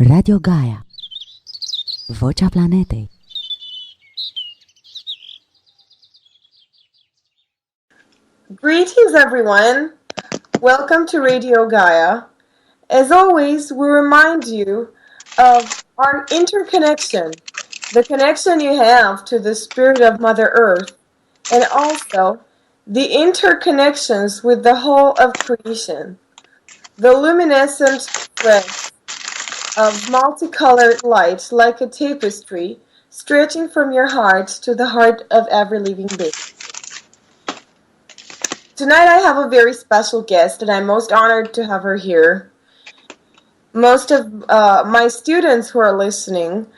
Radio Gaia, vocea planetei. Greetings, everyone. Welcome to Radio Gaia. As always, we remind you of our interconnection, the connection you have to the spirit of Mother Earth, and also the interconnections with the whole of creation. The luminescent threads of multicolored light like a tapestry stretching from your heart to the heart of every living being. Tonight I have a very special guest and I'm most honored to have her here. Most of my students who are listening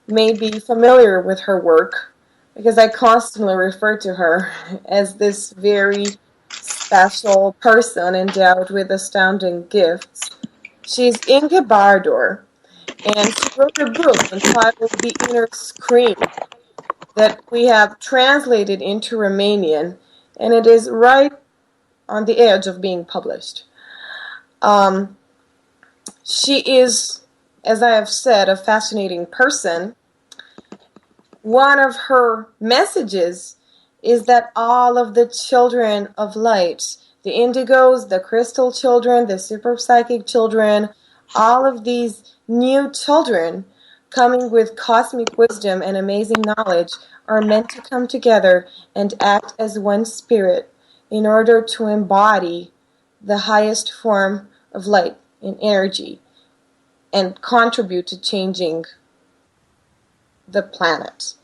may be familiar with her work because I constantly refer to her as this very special person endowed with astounding gifts. She's Inge Bardor, and she wrote a book entitled The Inner Scream that we have translated into Romanian, and it is right on the edge of being published. She is, as I have said, a fascinating person. One of her messages is that all of the children of light, the indigos, the crystal children, the super psychic children, all of these new children coming with cosmic wisdom and amazing knowledge are meant to come together and act as one spirit in order to embody the highest form of light and energy and contribute to changing the planet.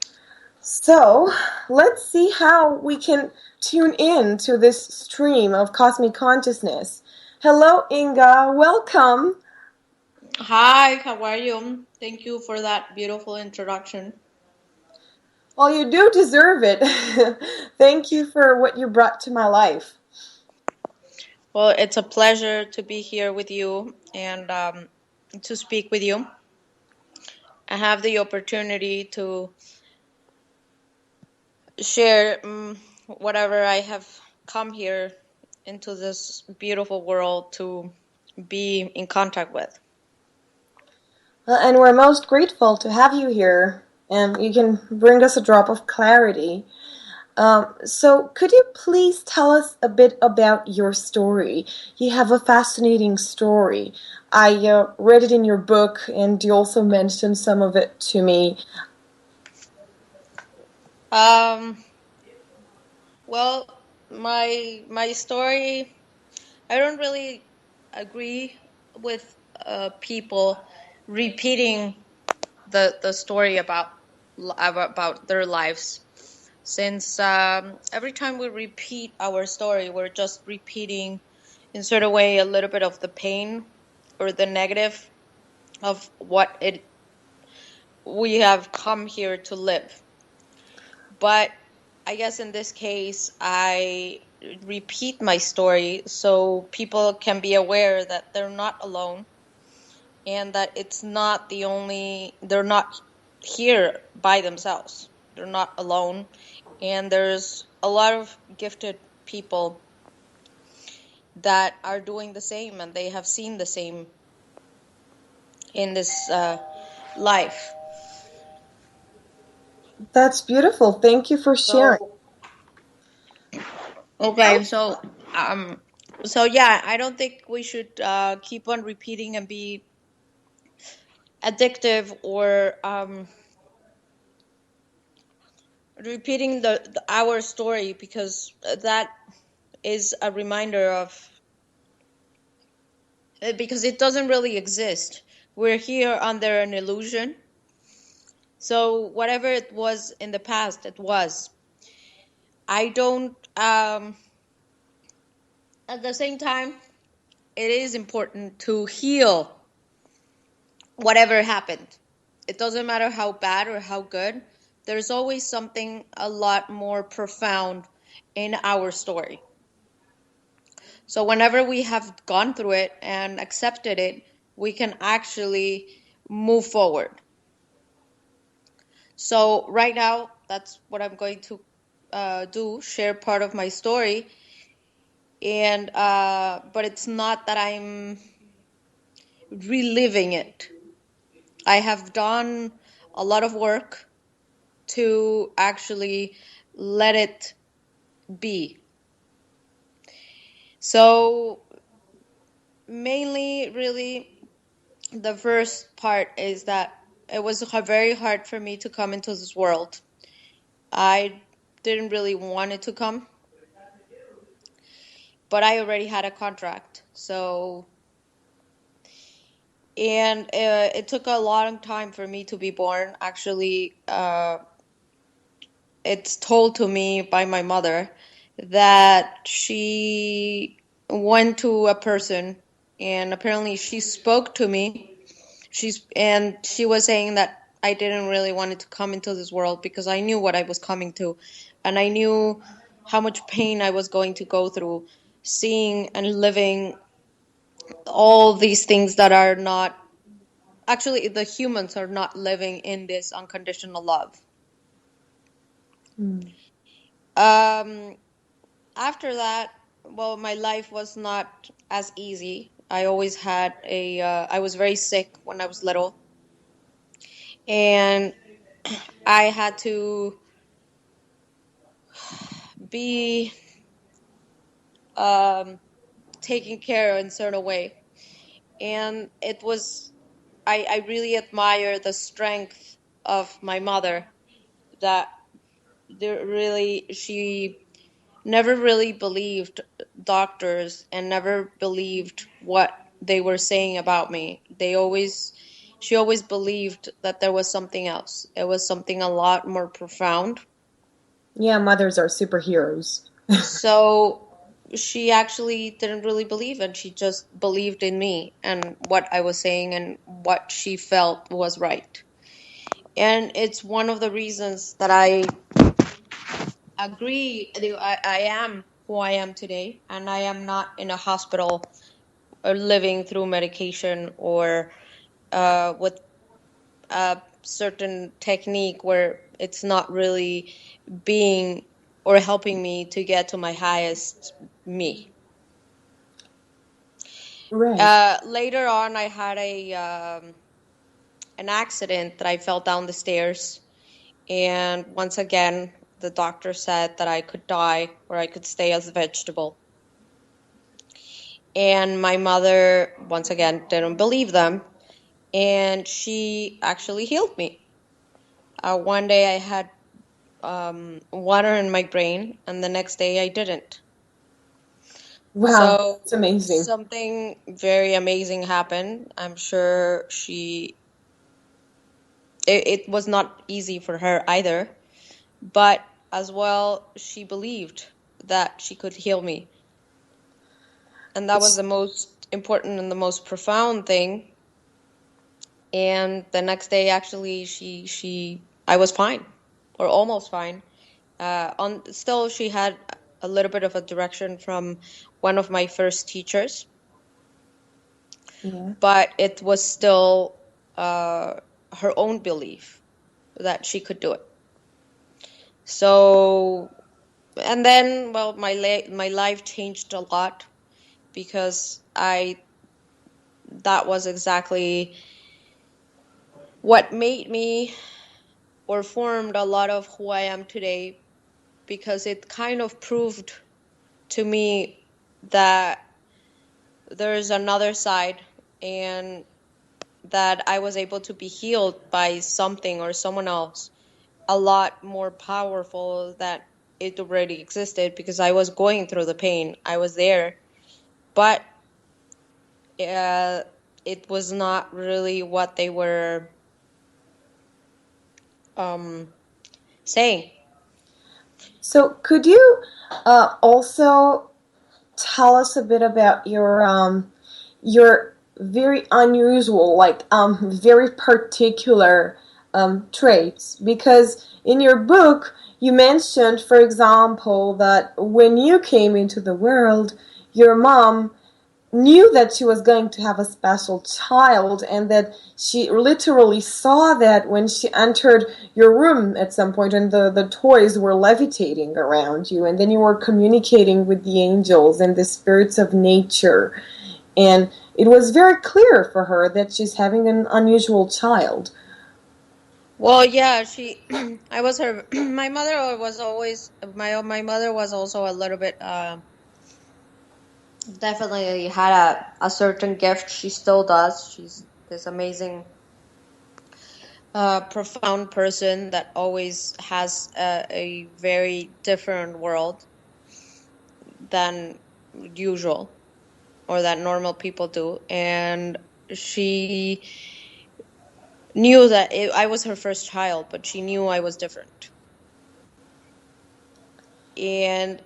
So let's see how we can tune in to this stream of cosmic consciousness. Hello, Inga. Welcome. Hi, how are you? Thank you for that beautiful introduction. Well, you do deserve it. Thank you for what you brought to my life. Well, it's a pleasure to be here with you and to speak with you. I have the opportunity to share whatever I have come here into this beautiful world to be in contact with. And we're most grateful to have you here, and you can bring us a drop of clarity. So could you please tell us a bit about your story? You have a fascinating story. I read it in your book, and you also mentioned some of it to me. Well, my story, I don't really agree with people repeating the story about their lives, since every time we repeat our story, we're just repeating in sort of way a little bit of the pain or the negative of what we have come here to live. But I guess in this case, I repeat my story so people can be aware that they're not alone and that it's not they're not here by themselves. They're not alone. And there's a lot of gifted people that are doing the same, and they have seen the same in this life. That's beautiful. Thank you for sharing. Okay, so yeah, I don't think we should keep on repeating and be addictive or repeating our story, because that is a reminder of, because it doesn't really exist. We're here under an illusion. So whatever it was in the past, it was. I don't, at the same time, it is important to heal whatever happened. It doesn't matter how bad or how good. There's always something a lot more profound in our story. So whenever we have gone through it and accepted it, we can actually move forward. So right now, that's what I'm going to do, share part of my story. And but it's not that I'm reliving it. I have done a lot of work to actually let it be. So mainly, really, the first part is that it was very hard for me to come into this world. I didn't really want it to come, but I already had a contract. So, and it took a long time for me to be born. Actually, it's told to me by my mother that she went to a person and apparently she spoke to me. She was saying that I didn't really want it to come into this world because I knew what I was coming to, and I knew how much pain I was going to go through, seeing and living all these things that are not actually, the humans are not living in this unconditional love. After that, well, my life was not as easy. I always had I was very sick when I was little, and I had to be taken care of in a certain way. And it was, I really admire the strength of my mother, that she never really believed doctors and never believed what they were saying about me. She always believed that there was something else. It was something a lot more profound. Yeah, mothers are superheroes. So she actually didn't really believe, and she just believed in me and what I was saying and what she felt was right. And it's one of the reasons that I agree. I am who I am today, and I am not in a hospital or living through medication or with a certain technique where it's not really being or helping me to get to my highest me. Right. Later on, I had an accident that I fell down the stairs, and once again, the doctor said that I could die or I could stay as a vegetable. And my mother, once again, didn't believe them, and she actually healed me. One day I had water in my brain, and the next day I didn't. Wow, So it's amazing. something very amazing happened. I'm sure it was not easy for her either, but as well, she believed that she could heal me. And that was the most important and the most profound thing. And the next day, actually, I was fine, or almost fine. Still, she had a little bit of a direction from one of my first teachers, Yeah. but it was still her own belief that she could do it. So, and then, well, my life changed a lot because that was exactly what made me or formed a lot of who I am today, because it kind of proved to me that there's another side, and that I was able to be healed by something or someone else a lot more powerful that it already existed, because I was going through the pain. I was there, but it was not really what they were saying. So could you also tell us a bit about your very unusual, like very particular traits? Because in your book you mentioned, for example, that when you came into the world, your mom knew that she was going to have a special child, and that she literally saw that when she entered your room at some point, and the toys were levitating around you, and then you were communicating with the angels and the spirits of nature. And it was very clear for her that she's having an unusual child. Well, yeah, she. I was her. My mother was always. My mother was also a little bit. Definitely had a certain gift. She still does. She's this amazing, profound person that always has a very different world than usual or that normal people do. And she knew that I was her first child, but she knew I was different. And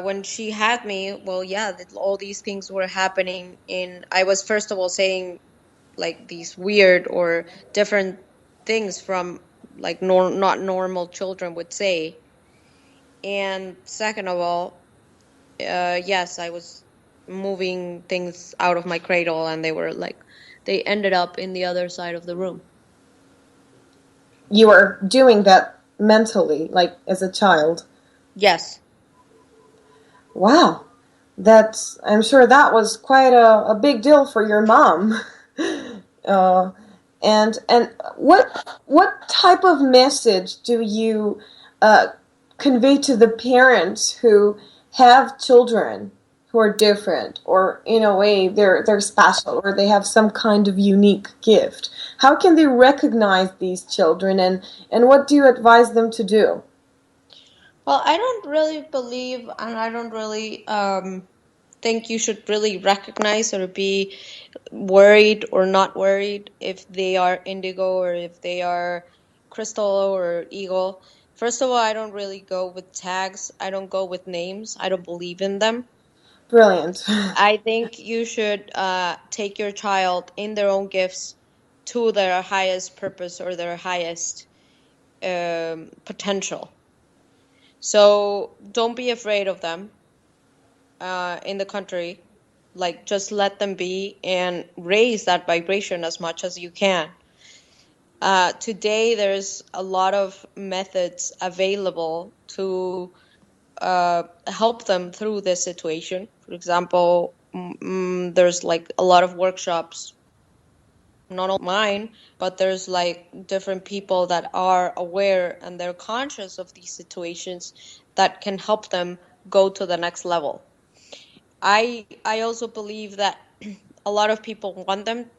when she had me, well, yeah, all these things were happening. And I was, first of all, saying like these weird or different things from like not normal children would say. And second of all, yes, I was moving things out of my cradle, and they ended up in the other side of the room. You were doing that mentally, like as a child. Yes. Wow. I'm sure that was quite a big deal for your mom. uh, and what type of message do you convey to the parents who have children who are different, or in a way they're special, or they have some kind of unique gift? How can they recognize these children, and what do you advise them to do? Well, I don't really believe, and I don't really think you should really recognize or be worried or not worried if they are indigo or if they are crystal or eagle. First of all, I don't really go with tags. I don't go with names. I don't believe in them. Brilliant. I think you should take your child in their own gifts to their highest purpose or their highest potential. So don't be afraid of them. In the country, like just let them be and raise that vibration as much as you can. Today, there's a lot of methods available to help them through this situation. For example, there's like a lot of workshops, not all mine, but there's like different people that are aware and they're conscious of these situations that can help them go to the next level. I also believe that a lot of people want them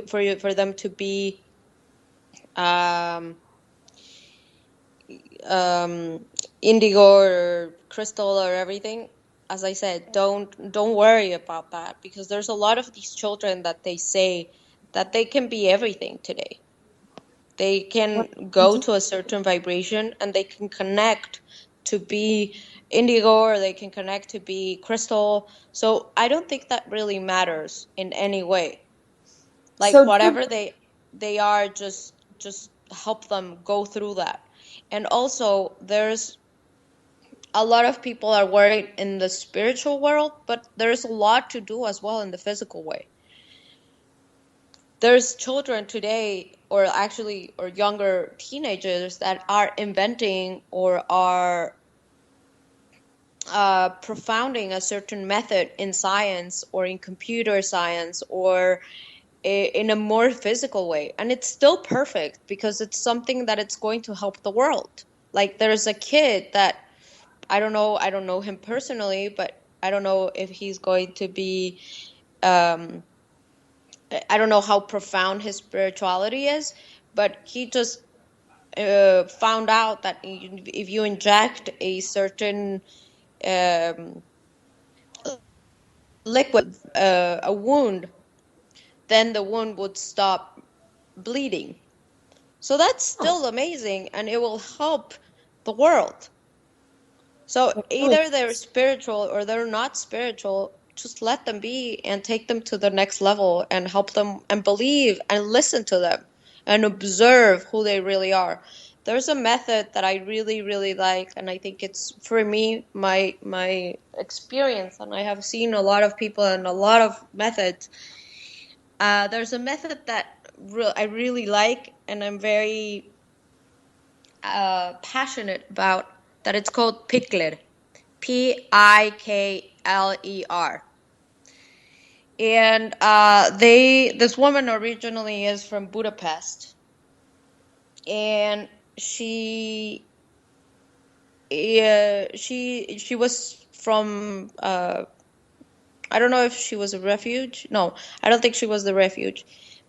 for them to be um, indigo or crystal or everything. As I said, don't worry about that, because there's a lot of these children that they say that they can be everything today. They can go to a certain vibration and they can connect to be indigo, or they can connect to be crystal. So I don't think that really matters in any way. Like So whatever they are, just help them go through that. And also there's a lot of people are worried in the spiritual world, but there's a lot to do as well in the physical way. There's children today, or younger teenagers that are inventing or are profounding a certain method in science or in computer science or in a more physical way, and it's still perfect because it's something that it's going to help the world. Like there's a kid that I don't know him personally, but I don't know if he's going to be I don't know how profound his spirituality is, but he just found out that if you inject a certain liquid, a wound, then the wound would stop bleeding. So that's still amazing, and it will help the world. So either they're spiritual or they're not spiritual. Just let them be and take them to the next level and help them and believe and listen to them and observe who they really are. There's a method that I really, really like, and I think it's, for me, my experience, and I have seen a lot of people and a lot of methods. There's a method that I really like, and I'm very passionate about, that it's called Pikler. Pikler. And this woman originally is from Budapest, and she was from I don't know if she was a refuge. No, I don't think she was the refuge,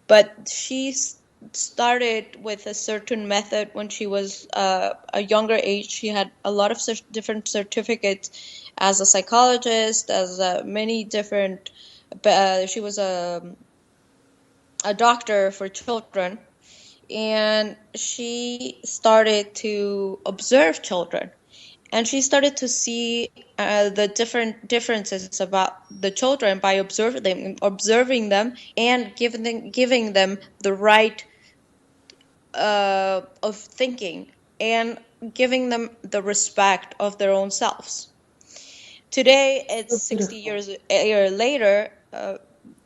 but she started with a certain method when she was a younger age. She had a lot of different certificates as a psychologist, as many different. She was a doctor for children, and she started to observe children, and she started to see the different differences about the children by observing them and giving them the right of thinking, and giving them the respect of their own selves. Today, it's 60 years later.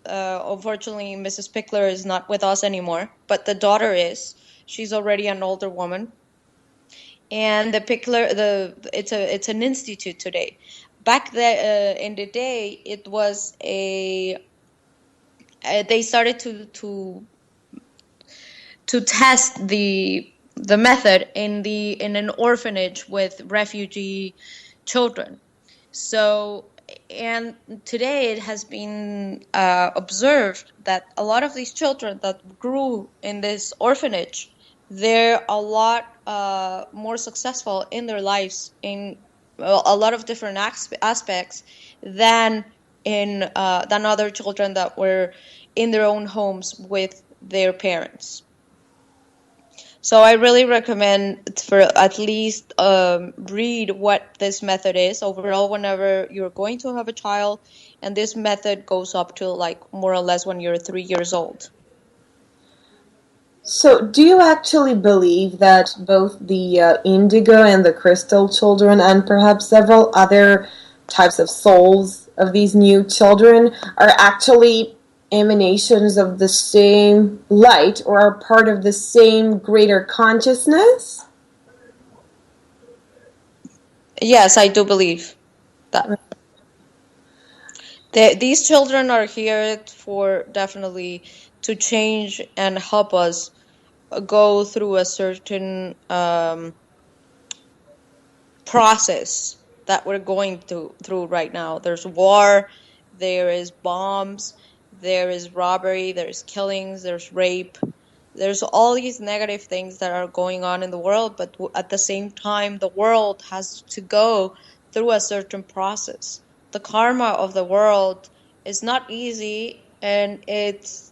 Unfortunately, Mrs. Pickler is not with us anymore, but the daughter is. She's already an older woman, and the Pickler, it's an institute today. Back there in the day, it was they started to test the method in an orphanage with refugee children. So, and today it has been observed that a lot of these children that grew in this orphanage, they're a lot more successful in their lives in a lot of different aspects than than other children that were in their own homes with their parents. So I really recommend for at least read what this method is overall whenever you're going to have a child, and this method goes up to like more or less when you're 3 years old. So, do you actually believe that both the indigo and the crystal children, and perhaps several other types of souls of these new children, are actually emanations of the same light, or are part of the same greater consciousness? Yes, I do believe that. These children are here for definitely to change and help us go through a certain process that we're going through right now. There's war, there is bombs, there is robbery, there's killings, there's rape. There's all these negative things that are going on in the world, but at the same time, the world has to go through a certain process. The karma of the world is not easy, and it's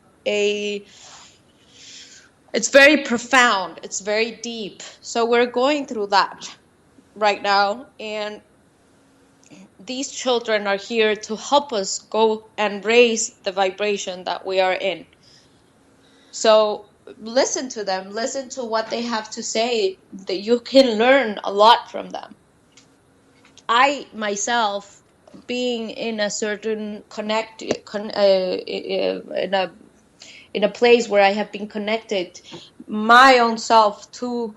very profound, it's very deep. So we're going through that right now, and these children are here to help us go and raise the vibration that we are in. So listen to them, listen to what they have to say, that you can learn a lot from them. I myself, being in a certain in a place where I have been connected my own self to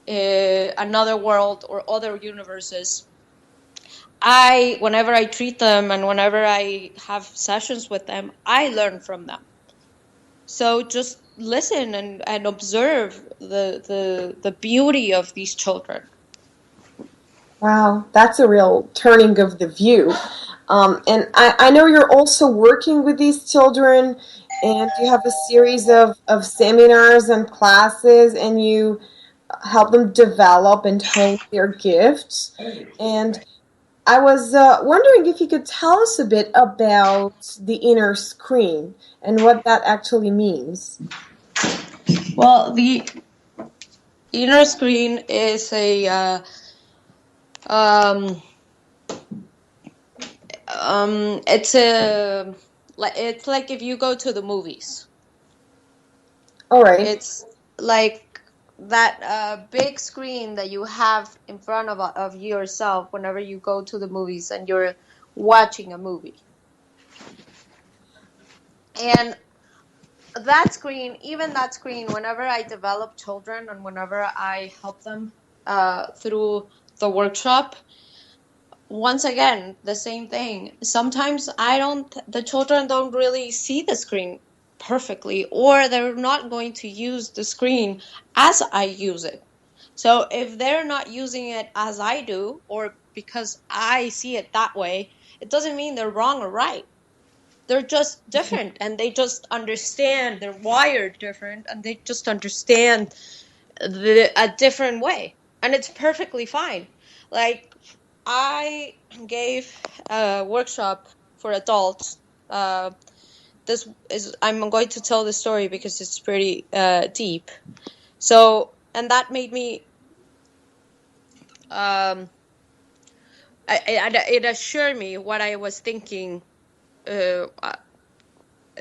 another world or other universes, whenever I treat them and whenever I have sessions with them, I learn from them. So just listen and observe the beauty of these children. Wow, that's a real turning of the view. And I know you're also working with these children, and you have a series of seminars and classes, and you help them develop and hone their gifts. And I was wondering if you could tell us a bit about the inner screen and what that actually means. Well, the inner screen is it's like if you go to the movies. All right. It's like that big screen that you have in front of yourself whenever you go to the movies and you're watching a movie. And that screen, whenever I develop children and whenever I help them through the workshop, once again, the same thing. Sometimes the children don't really see the screen perfectly, or they're not going to use the screen as I use it. So if they're not using it as I do, or because I see it that way, it doesn't mean they're wrong or right. They're just different, and they just understand, they're wired different, and they just understand a different way. And it's perfectly fine. Like, I gave a workshop for adults. I'm going to tell the story because it's pretty deep. So, and that made me, it assured me what I was thinking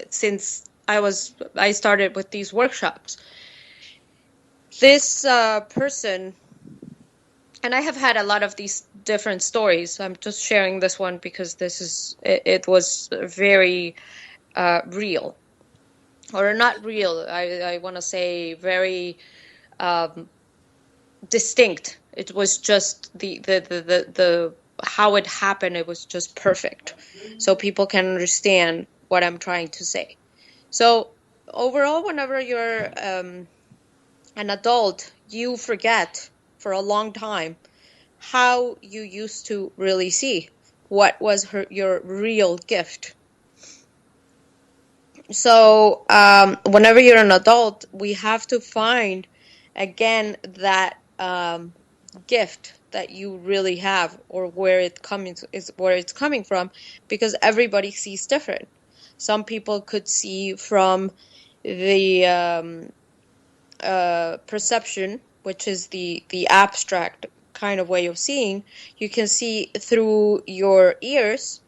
since I started with these workshops. This person, and I have had a lot of these different stories. I'm just sharing this one because it was very real, or not real. I want to say very distinct. It was just the how it happened. It was just perfect, so people can understand what I'm trying to say. So overall, whenever you're an adult, you forget for a long time how you used to really see what was your real gift. So whenever you're an adult, we have to find again that gift that you really have, or where it's coming from, because everybody sees different. Some people could see from the perception, which is the abstract kind of way of seeing. You can see through your ears,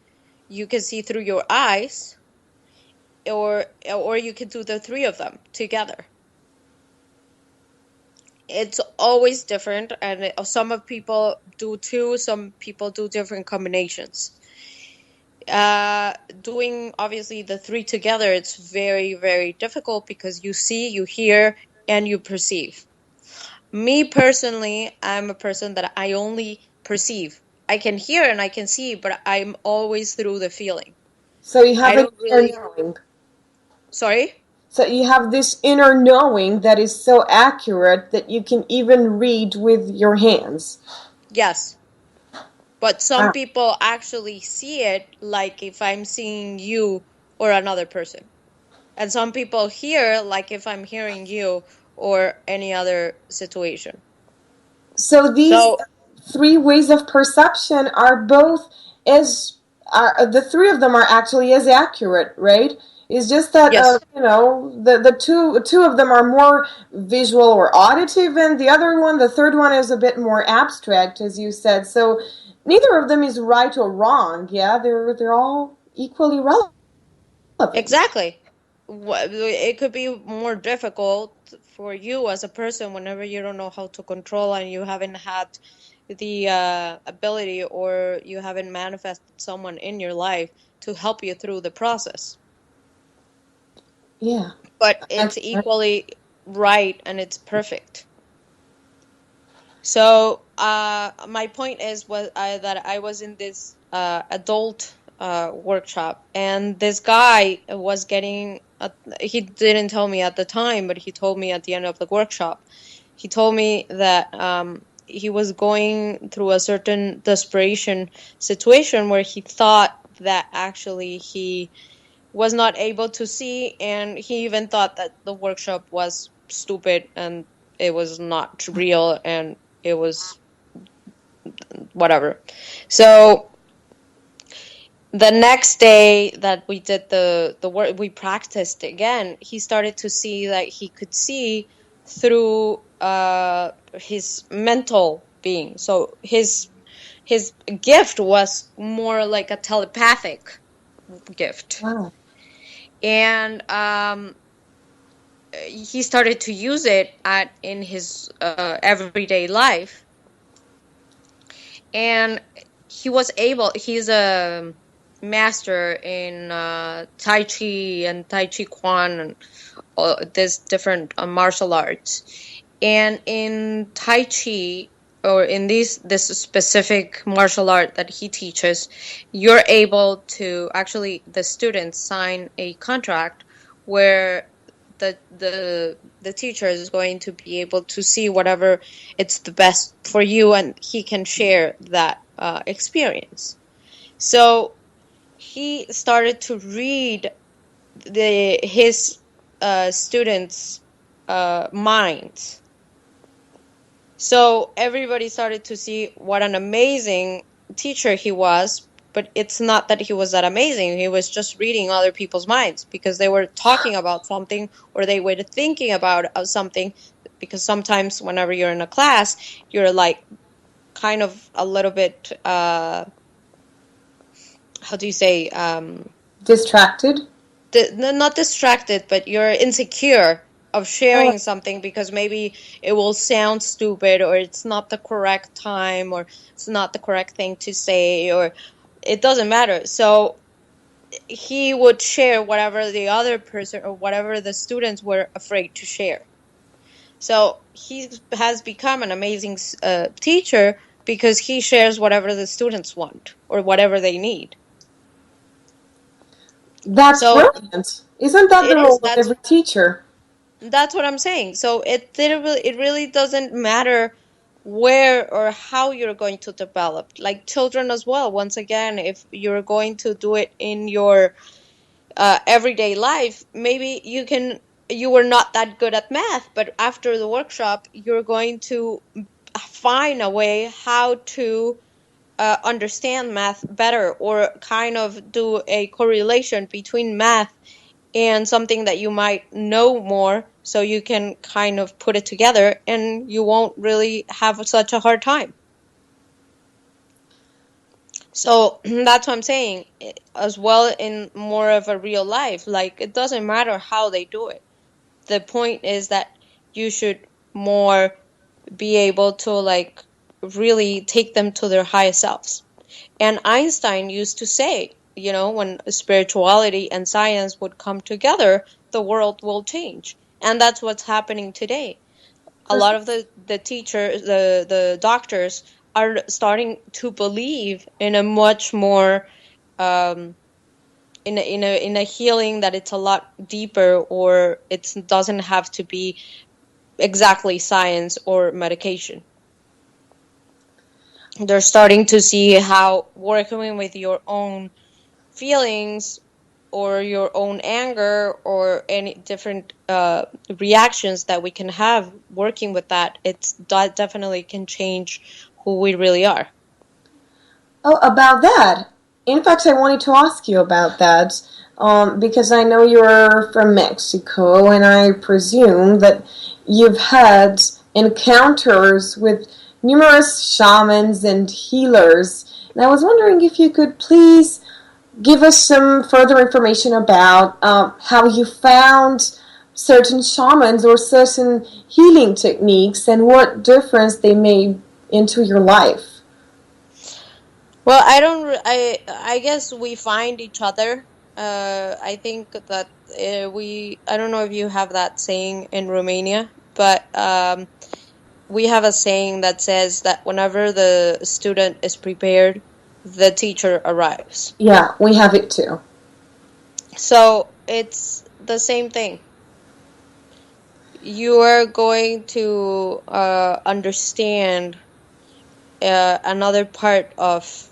you can see through your eyes, or you can do the three of them together. It's always different, and some of people do two, some people do different combinations. Doing obviously the three together, it's very, very difficult because you see, you hear, and you perceive. Me personally, I'm a person that I only perceive. I can hear and I can see, but I'm always through the feeling. So you have I an don't inner really... knowing. Sorry? So you have this inner knowing that is so accurate that you can even read with your hands. Yes. But some Wow. people actually see it like if I'm seeing you or another person. And some people hear like if I'm hearing you or any other situation. So these So, three ways of perception are both as are the three of them are actually as accurate, right? It's just that yes. the two of them are more visual or auditive, and the other one, the third one, is a bit more abstract, as you said. So neither of them is right or wrong. Yeah, they're all equally relevant. Exactly. It could be more difficult for you as a person whenever you don't know how to control, and you haven't had the ability, or you haven't manifested someone in your life to help you through the process. Yeah. But it's equally right, and it's perfect. So my point is that I was in this adult workshop, and this guy was getting he didn't tell me at the time, but he told me at the end of the workshop. He told me that he was going through a certain desperation situation where he thought that actually he was not able to see, and he even thought that the workshop was stupid and it was not real, and it was whatever. So the next day that we did the work, we practiced again, he started to see that he could see through his mental being. So his gift was more like a telepathic gift. Wow. And he started to use it in his everyday life, and he's a master in Tai Chi and Tai Chi Quan and all this different martial arts. And in Tai Chi, or in this specific martial art that he teaches, you're able to actually, the students sign a contract where the teacher is going to be able to see whatever it's the best for you, and he can share that experience. So he started to read his students' minds. So everybody started to see what an amazing teacher he was, but it's not that he was that amazing. He was just reading other people's minds because they were talking about something, or they were thinking about something. Because sometimes whenever you're in a class, you're like kind of a little bit, how do you say? Distracted? Not distracted, but you're insecure of sharing something because maybe it will sound stupid, or it's not the correct time, or it's not the correct thing to say, or it doesn't matter. So he would share whatever the other person or whatever the students were afraid to share. So he has become an amazing teacher because he shares whatever the students want or whatever they need. That's brilliant. Isn't that the role of every teacher? That's what I'm saying. So it really doesn't matter where or how you're going to develop. Like children as well. Once again, if you're going to do it in your everyday life, maybe you were not that good at math, but after the workshop, you're going to find a way how to understand math better, or kind of do a correlation between math and something that you might know more, so you can kind of put it together and you won't really have such a hard time. So that's what I'm saying, as well in more of a real life. Like, it doesn't matter how they do it. The point is that you should more be able to like really take them to their highest selves. And Einstein used to say, you know, when spirituality and science would come together, the world will change. And that's what's happening today. A lot of the teachers, the doctors are starting to believe in a much more, in a healing that it's a lot deeper, or it doesn't have to be exactly science or medication. They're starting to see how working with your own feelings or your own anger or any different reactions that we can have working with that, that definitely can change who we really are. Oh, about that. In fact, I wanted to ask you about that because I know you're from Mexico, and I presume that you've had encounters with numerous shamans and healers. And I was wondering if you could please give us some further information about how you found certain shamans or certain healing techniques and what difference they made into your life. Well, I guess we find each other. I think that I don't know if you have that saying in Romania, but we have a saying that says that whenever the student is prepared, the teacher arrives. Yeah, we have it too. So it's the same thing. You are going to understand another part of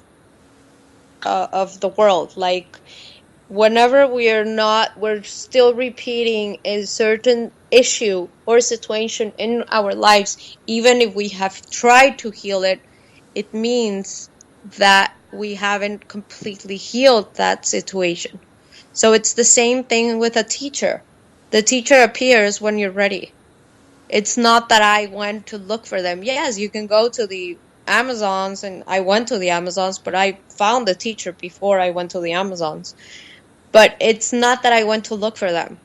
the world. Like, whenever we're still repeating a certain issue or situation in our lives, even if we have tried to heal it, it means that we haven't completely healed that situation. So it's the same thing with a teacher. The teacher appears when you're ready. It's not that I went to look for them. Yes, you can go to the Amazons, and I went to the Amazons, but I found the teacher before I went to the Amazons. But it's not that I went to look for them.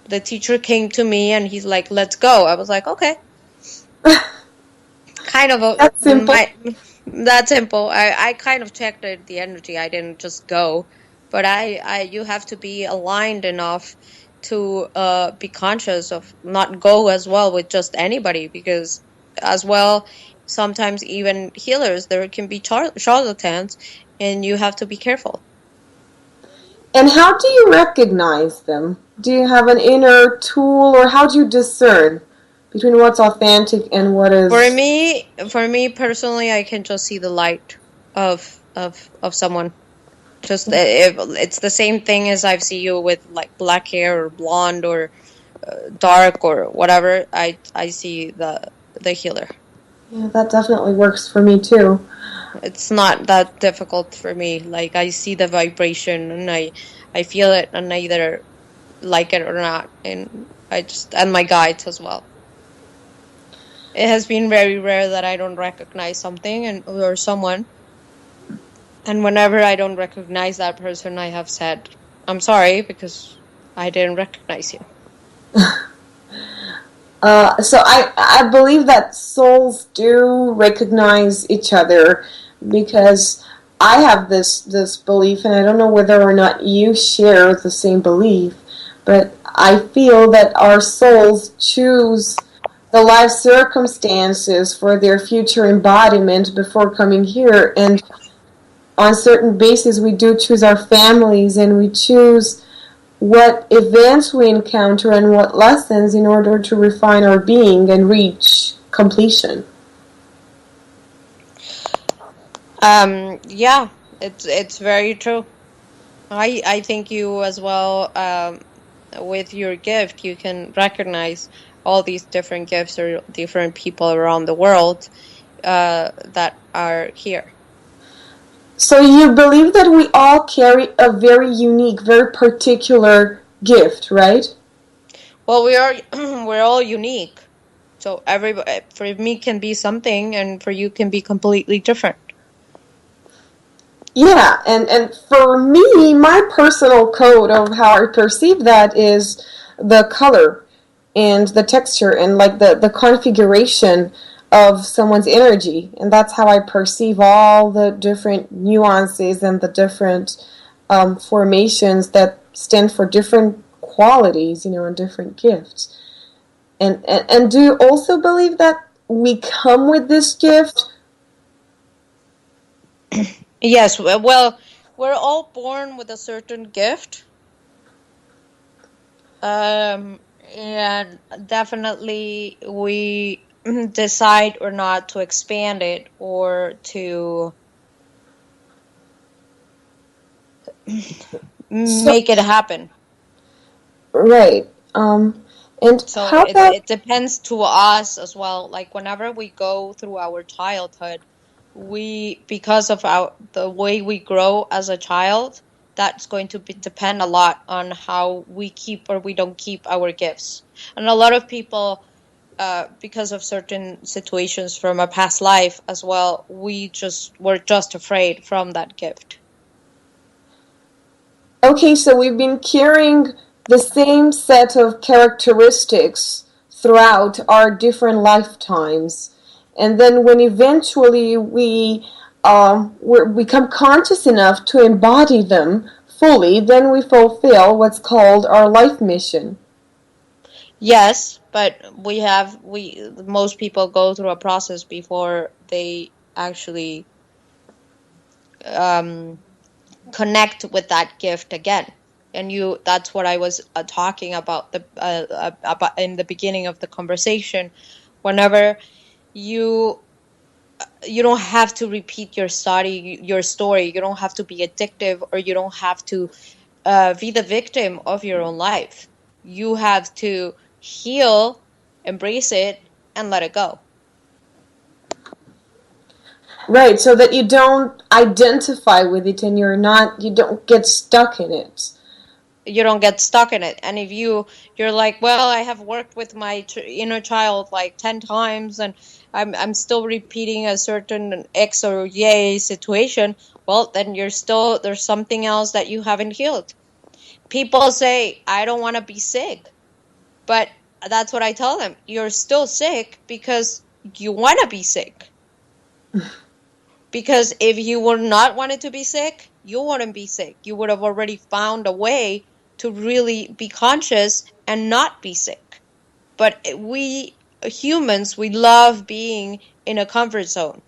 The teacher came to me and he's like, let's go. I was like, okay. Kind of That's simple. That simple. I kind of checked the energy. I didn't just go. But you have to be aligned enough to be conscious of not go as well with just anybody, because as well, sometimes even healers. There can be charlatans, and you have to be careful. And how do you recognize them? Do you have an inner tool, or how do you discern between what's authentic and what is... For me personally, I can just see the light of someone. Just it's the same thing as I see you with like black hair or blonde or dark or whatever. I see the healer. Yeah, that definitely works for me too. It's not that difficult for me. Like, I see the vibration and I feel it, and I either like it or not. And and my guides as well. It has been very rare that I don't recognize something or someone. And whenever I don't recognize that person, I have said, I'm sorry, because I didn't recognize you. So I believe that souls do recognize each other, because I have this belief, and I don't know whether or not you share the same belief, but I feel that our souls choose the life circumstances for their future embodiment before coming here, and on certain basis we do choose our families, and we choose what events we encounter and what lessons in order to refine our being and reach completion. Yeah, it's very true. I think you as well, with your gift, you can recognize all these different gifts or different people around the world that are here. So you believe that we all carry a very unique, very particular gift, right? Well, we're all unique. So everybody, for me, can be something, and for you can be completely different. Yeah, and for me, my personal code of how I perceive that is the color and the texture and like the configuration of someone's energy. And that's how I perceive all the different nuances and the different formations that stand for different qualities, and different gifts. And do you also believe that we come with this gift? Yes, well, we're all born with a certain gift. And definitely we decide or not to expand it or to make it happen. Right. And So how about... it depends to us as well. Like, whenever we go through our childhood, because of the way we grow as a child, that's going to depend a lot on how we keep or we don't keep our gifts. And a lot of people, because of certain situations from a past life as well, we're just afraid from that gift. Okay, so we've been carrying the same set of characteristics throughout our different lifetimes. And then when eventually we become conscious enough to embody them fully, then we fulfill what's called our life mission. Yes, but most people go through a process before they actually connect with that gift again. And that's what I was talking about in the beginning of the conversation. Whenever you don't have to repeat your story. You don't have to be addictive, or you don't have to be the victim of your own life. You have to heal, embrace it, and let it go. Right, so that you don't identify with it and you don't get stuck in it. You don't get stuck in it. And if you're like, well, I have worked with my inner child like 10 times and I'm still repeating a certain X or Y situation, well, then there's something else that you haven't healed. People say, I don't want to be sick. But that's what I tell them. You're still sick because you want to be sick. Because if you were not wanted to be sick, you wouldn't be sick. You would have already found a way to really be conscious and not be sick. But we humans, we love being in a comfort zone.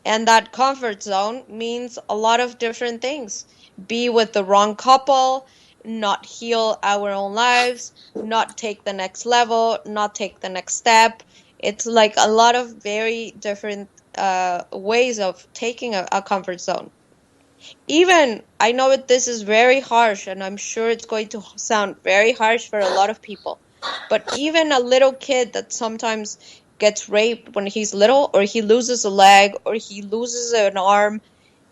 And that comfort zone means a lot of different things. Be with the wrong couple, not heal our own lives, not take the next level, not take the next step. It's like a lot of very different ways of taking a comfort zone. Even, I know this is very harsh, and I'm sure it's going to sound very harsh for a lot of people, but even a little kid that sometimes gets raped when he's little, or he loses a leg, or he loses an arm,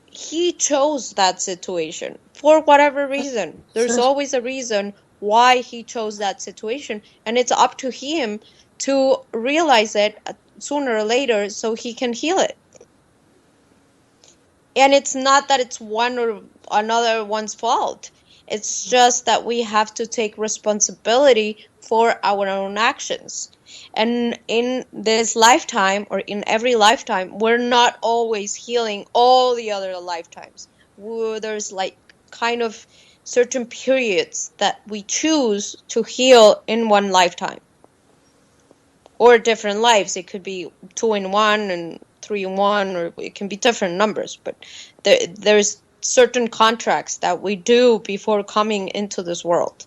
he chose that situation for whatever reason. There's always a reason why he chose that situation, and it's up to him to realize it sooner or later so he can heal it. And it's not that it's one or another one's fault. It's just that we have to take responsibility for our own actions. And in this lifetime, or in every lifetime, we're not always healing all the other lifetimes. There's like kind of certain periods that we choose to heal in one lifetime. Or different lives. It could be 2 in 1 and 3 in 1, or it can be different numbers. But there's certain contracts that we do before coming into this world.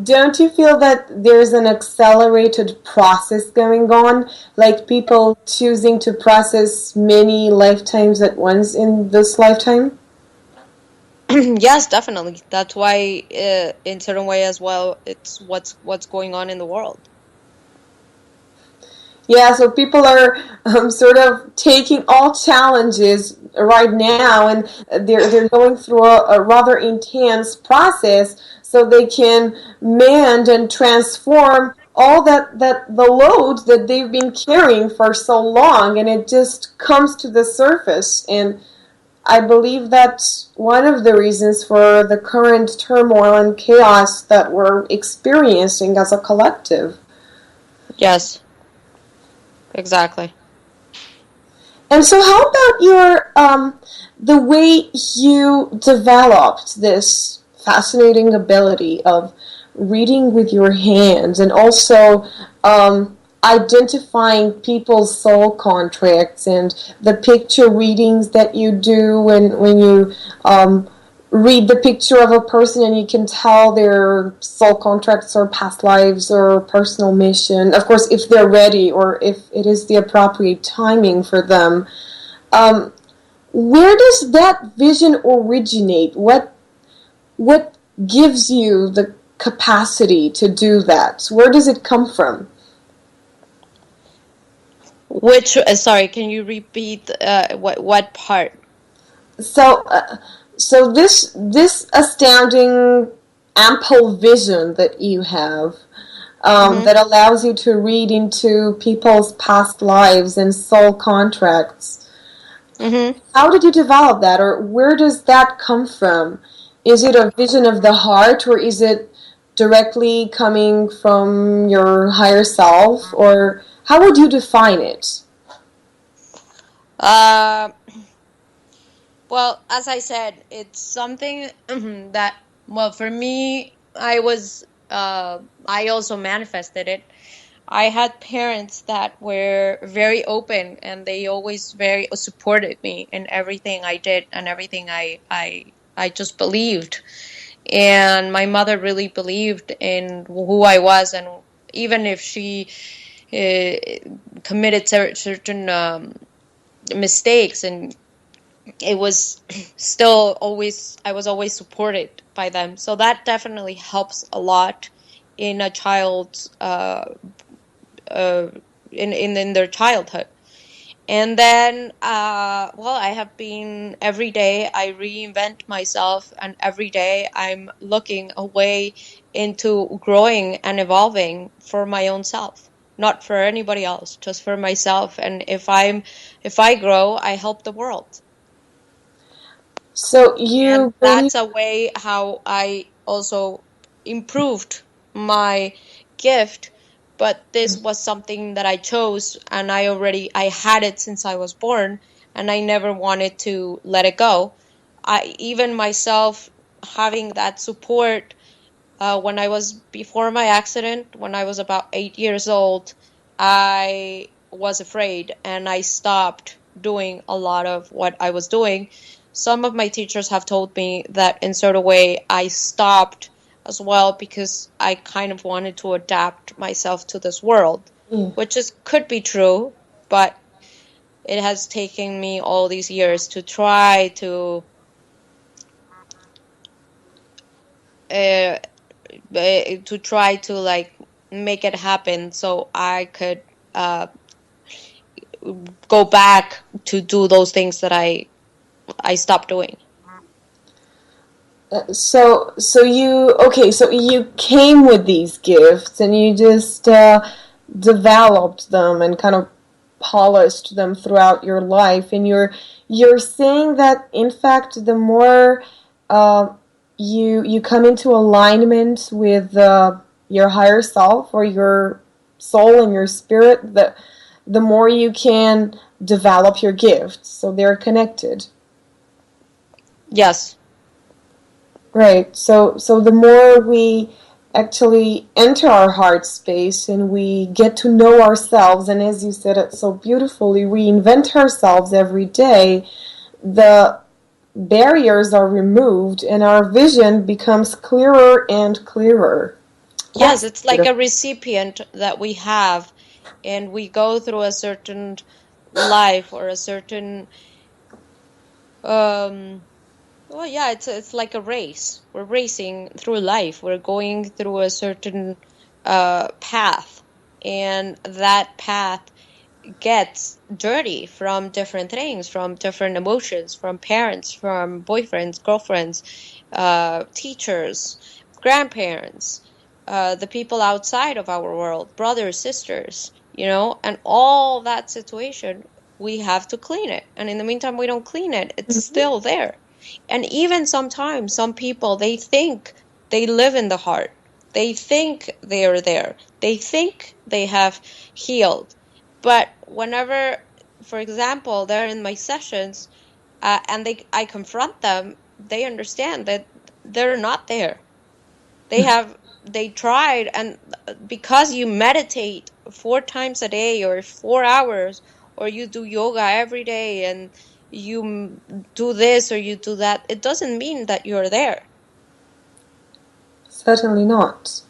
Don't you feel that there's an accelerated process going on? Like people choosing to process many lifetimes at once in this lifetime? Yes, definitely. That's why, in certain way as well, it's what's going on in the world. Yeah, so people are sort of taking all challenges right now, and they're going through a rather intense process so they can mend and transform all that the load that they've been carrying for so long, and it just comes to the surface. And I believe that's one of the reasons for the current turmoil and chaos that we're experiencing as a collective. Yes, exactly. And so how about your the way you developed this fascinating ability of reading with your hands, and also identifying people's soul contracts, and the picture readings that you do when you read the picture of a person and you can tell their soul contracts or past lives or personal mission, of course, if they're ready or if it is the appropriate timing for them. Where does that vision originate? What gives you the capacity to do that? Where does it come from? Which, sorry, can you repeat what part? So this astounding ample vision that you have, that allows you to read into people's past lives and soul contracts. How did you develop that, or where does that come from? Is it a vision of the heart, or is it directly coming from your higher self, or how would you define it? Well, as I said, it's something that, well, for me, I also manifested it. I had parents that were very open, and they always very supported me in everything I did and everything I just believed. And my mother really believed in who I was, and even if she committed certain mistakes, and it was still always, I was always supported by them. So that definitely helps a lot in a child's in their childhood. And then I have been, every day I reinvent myself, and every day I'm looking a way into growing and evolving for my own self, not for anybody else, just for myself. And if I grow, I help the world. So And that's a way how I also improved my gift. But this was something that I chose, and I had it since I was born, and I never wanted to let it go. Even myself having that support Before my accident, when I was about 8 years old, I was afraid and I stopped doing a lot of what I was doing. Some of my teachers have told me that in sort of way I stopped as well because I kind of wanted to adapt myself to this world, which could be true, but it has taken me all these years to try uh, to like make it happen so I could go back to do those things that I stopped doing. So you came with these gifts and you just developed them and kind of polished them throughout your life, and you're saying that in fact the more uh, you come into alignment with your higher self or your soul and your spirit, the more you can develop your gifts, so they're connected. Yes. Right. So the more we actually enter our heart space and we get to know ourselves, and as you said it so beautifully, we invent ourselves every day, the barriers are removed and our vision becomes clearer and clearer. Yes, it's like a recipient that we have, and we go through a certain life or a certain well, yeah, it's like a race. We're racing through life. We're going through a certain path, and that path gets dirty from different things, from different emotions, from parents, from boyfriends, girlfriends, teachers, grandparents, the people outside of our world, brothers, sisters, and all that situation, we have to clean it. And in the meantime, we don't clean it, it's still there. And even sometimes, some people, they think they live in the heart. They think they are there. They think they have healed. But whenever, for example, they're in my sessions and I confront them, they understand that they're not there. They tried, and because you meditate 4 times a day or 4 hours, or you do yoga every day and you do this or you do that, it doesn't mean that you're there. Certainly not.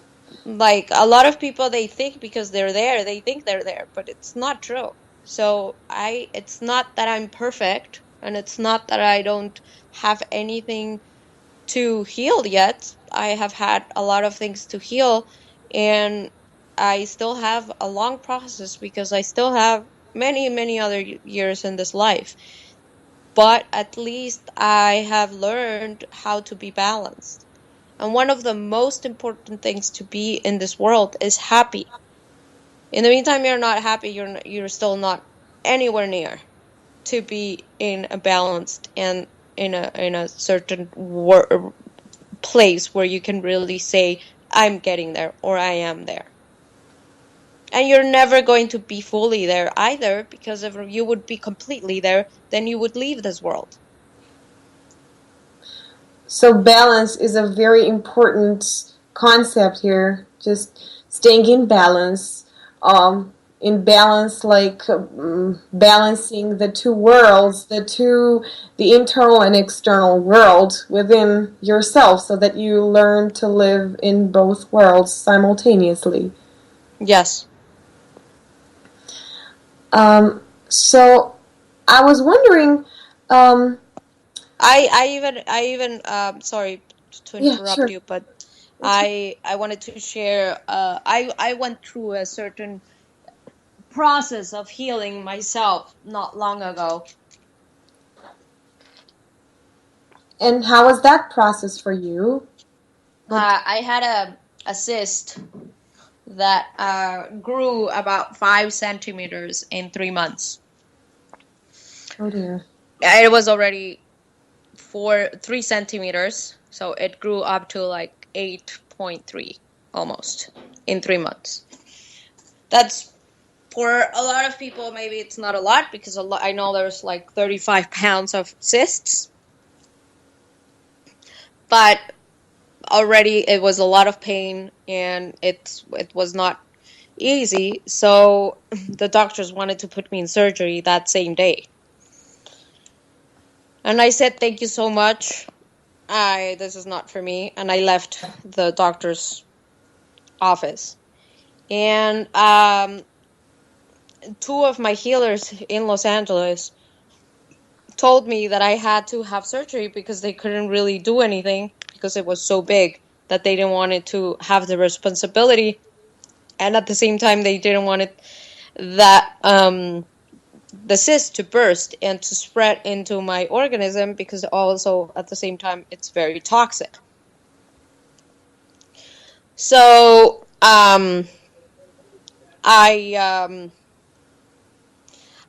Like a lot of people, they think because they're there, they think they're there, but it's not true. So it's not that I'm perfect, and it's not that I don't have anything to heal yet. I have had a lot of things to heal, and I still have a long process because I still have many, many other years in this life. But at least I have learned how to be balanced. And one of the most important things to be in this world is happy. In the meantime, you're not happy, you're still not anywhere near to be in a balanced and in a certain place where you can really say, I'm getting there, or I am there. And you're never going to be fully there either, because if you would be completely there, then you would leave this world. So balance is a very important concept here. Just staying in balance. In balance, like balancing the two worlds, the internal and external world within yourself, so that you learn to live in both worlds simultaneously. Yes. So I was wondering. I even sorry to interrupt Yeah, sure. you, but I wanted to share. I went through a certain process of healing myself not long ago. And how was that process for you? I had a cyst that grew about 5 centimeters in 3 months. Oh dear. It was already 3 centimeters, so it grew up to like 8.3 almost in 3 months. That's, for a lot of people, maybe it's not a lot, because I know there's like 35 pounds of cysts. But already it was a lot of pain, and it was not easy. So the doctors wanted to put me in surgery that same day. And I said, thank you so much. This is not for me. And I left the doctor's office. And two of my healers in Los Angeles told me that I had to have surgery because they couldn't really do anything because it was so big that they didn't want it to have the responsibility. And at the same time, they didn't want it that the cyst to burst and to spread into my organism, because also at the same time it's very toxic. So I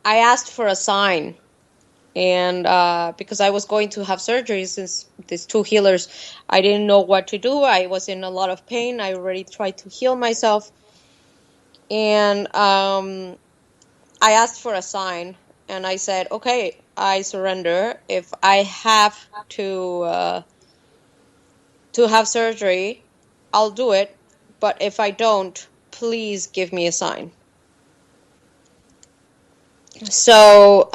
asked for a sign, and because I was going to have surgery, since these two healers, I didn't know what to do. I was in a lot of pain. I already tried to heal myself, and I asked for a sign, and I said, okay, I surrender. If I have to have surgery, I'll do it. But if I don't, please give me a sign. So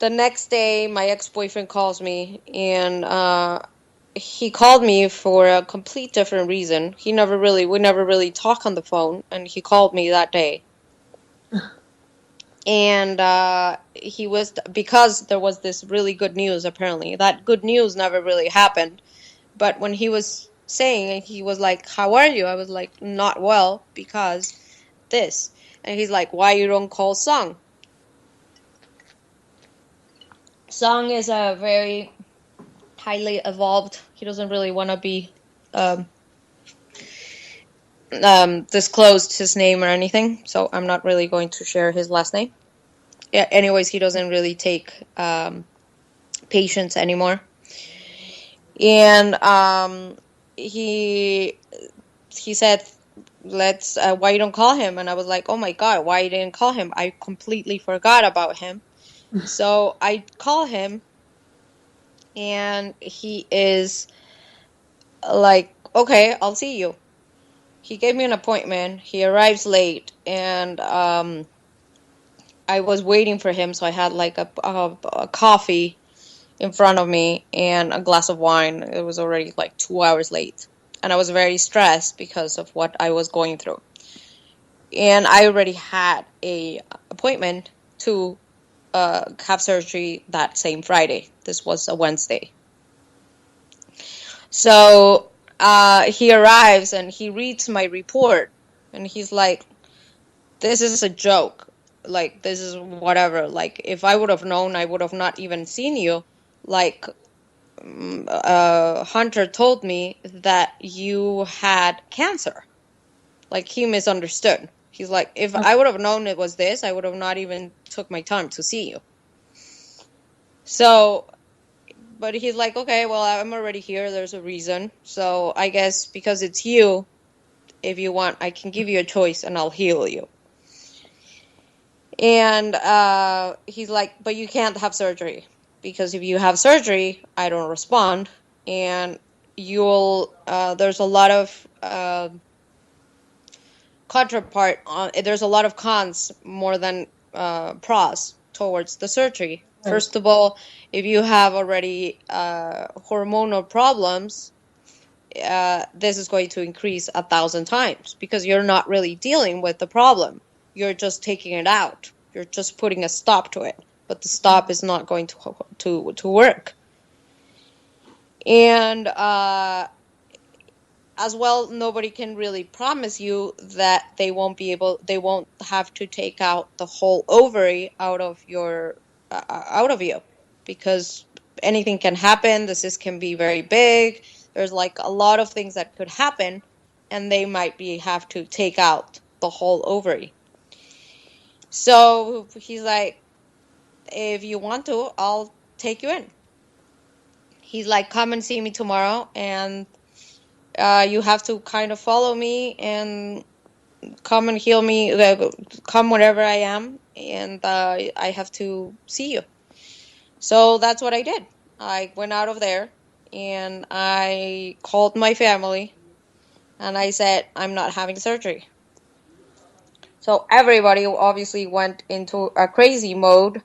the next day, my ex-boyfriend calls me, and he called me for a complete different reason. We never really talk on the phone, and he called me that day. And he was, because there was this really good news, apparently. That good news never really happened. But when he was saying, he was like, how are you? I was like, not well, because this. And he's like, why you don't call Song? Song is a very highly evolved. He doesn't really want to be disclosed his name or anything, so I'm not really going to share his last name. Yeah, anyways, he doesn't really take patients anymore. And he said, let's why you don't call him? And I was like, oh my god, why you didn't call him? I completely forgot about him. So I call him, and he is like, okay, I'll see you. He gave me an appointment. He arrives late, and I was waiting for him, so I had like a coffee in front of me and a glass of wine. It was already like 2 hours late, and I was very stressed because of what I was going through. And I already had a appointment to have surgery that same Friday. This was a Wednesday. So he arrives and he reads my report, and he's like, this is a joke. Like, this is whatever. Like, if I would have known, I would have not even seen you. Like, Hunter told me that you had cancer. Like, he misunderstood. He's like, if I would have known it was this, I would have not even took my time to see you. So, but he's like, okay, well, I'm already here. There's a reason. So I guess because it's you, if you want, I can give you a choice and I'll heal you. And he's like, but you can't have surgery, because if you have surgery, I don't respond, and you'll there's a lot of counterpart on. There's a lot of cons more than pros towards the surgery. Right. First of all, if you have already hormonal problems, this is going to increase 1,000 times, because you're not really dealing with the problem. You're just taking it out. You're just putting a stop to it, but the stop is not going to work. And as well, nobody can really promise you that they won't have to take out the whole ovary out of you, because anything can happen. The cyst can be very big. There's like a lot of things that could happen, and they might have to take out the whole ovary. So he's like, if you want to, I'll take you in. He's like, come and see me tomorrow, and you have to kind of follow me and come and heal me, come wherever I am, and I have to see you. So that's what I did. I went out of there and I called my family and I said, I'm not having surgery. So everybody obviously went into a crazy mode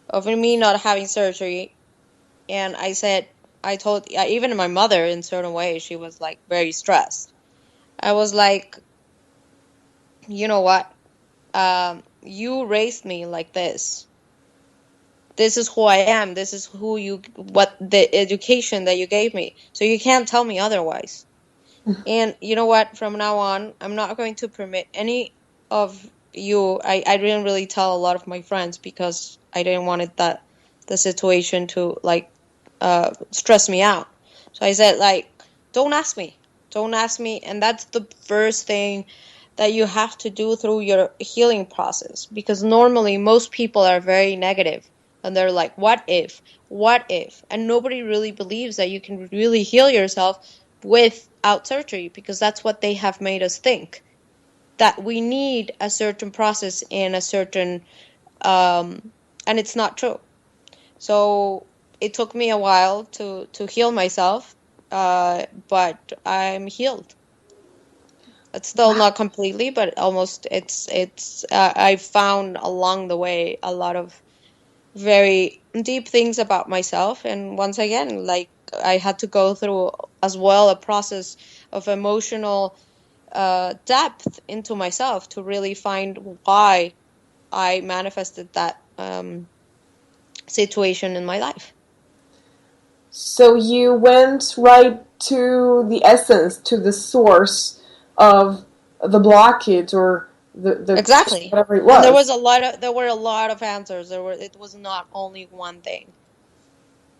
of me not having surgery. And I told, even my mother in certain ways, she was like very stressed. I was like, you know what? You raised me like this. This is who I am. This is what the education that you gave me. So you can't tell me otherwise. And you know what? From now on, I'm not going to permit any of you. I didn't really tell a lot of my friends because I didn't want the situation to like stress me out. So I said like, don't ask me. Don't ask me. And that's the first thing that you have to do through your healing process, because normally most people are very negative and they're like, what if? What if? And nobody really believes that you can really heal yourself without surgery, because that's what they have made us think, that we need a certain process and a certain and it's not true. So it took me a while to heal myself, but I'm healed. It's still not completely, but almost. It's I found along the way a lot of very deep things about myself, and once again, like, I had to go through as well a process of emotional depth into myself to really find why I manifested that situation in my life. So you went right to the essence, to the source of the blockage or the Exactly. whatever it And there was. were a lot of answers. It was not only one thing.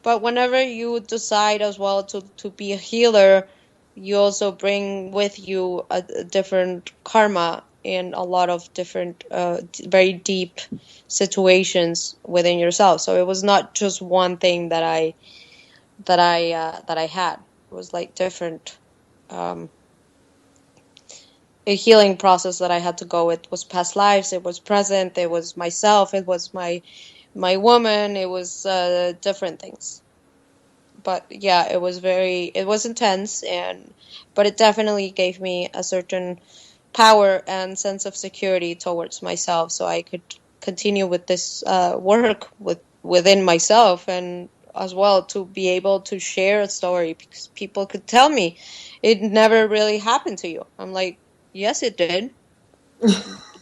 But whenever you decide as well to be a healer, you also bring with you a different karma in a lot of different, very deep situations within yourself. So it was not just one thing that I had. It was like different. A healing process that I had to go. It was past lives. It was present. It was myself. It was my woman. It was different things. But yeah, it was intense, but it definitely gave me a certain power and sense of security towards myself, so I could continue with this work within myself, and as well to be able to share a story, because people could tell me it never really happened to you. I'm like, yes, it did.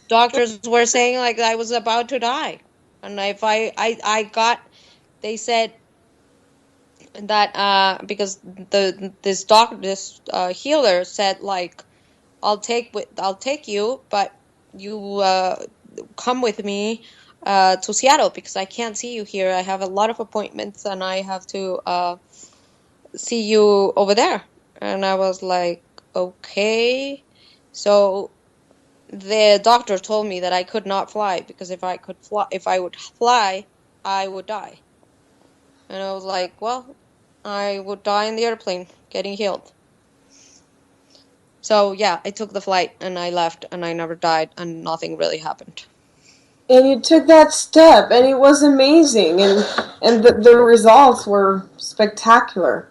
Doctors were saying like I was about to die, and if I got, they said that because this healer said like, I'll take you, but you come with me to Seattle, because I can't see you here. I have a lot of appointments and I have to see you over there. And I was like, okay. So the doctor told me that I could not fly, because if I would fly, I would die. And I was like, well, I would die in the airplane getting healed. So yeah, I took the flight and I left and I never died and nothing really happened. And you took that step, and it was amazing, and the results were spectacular.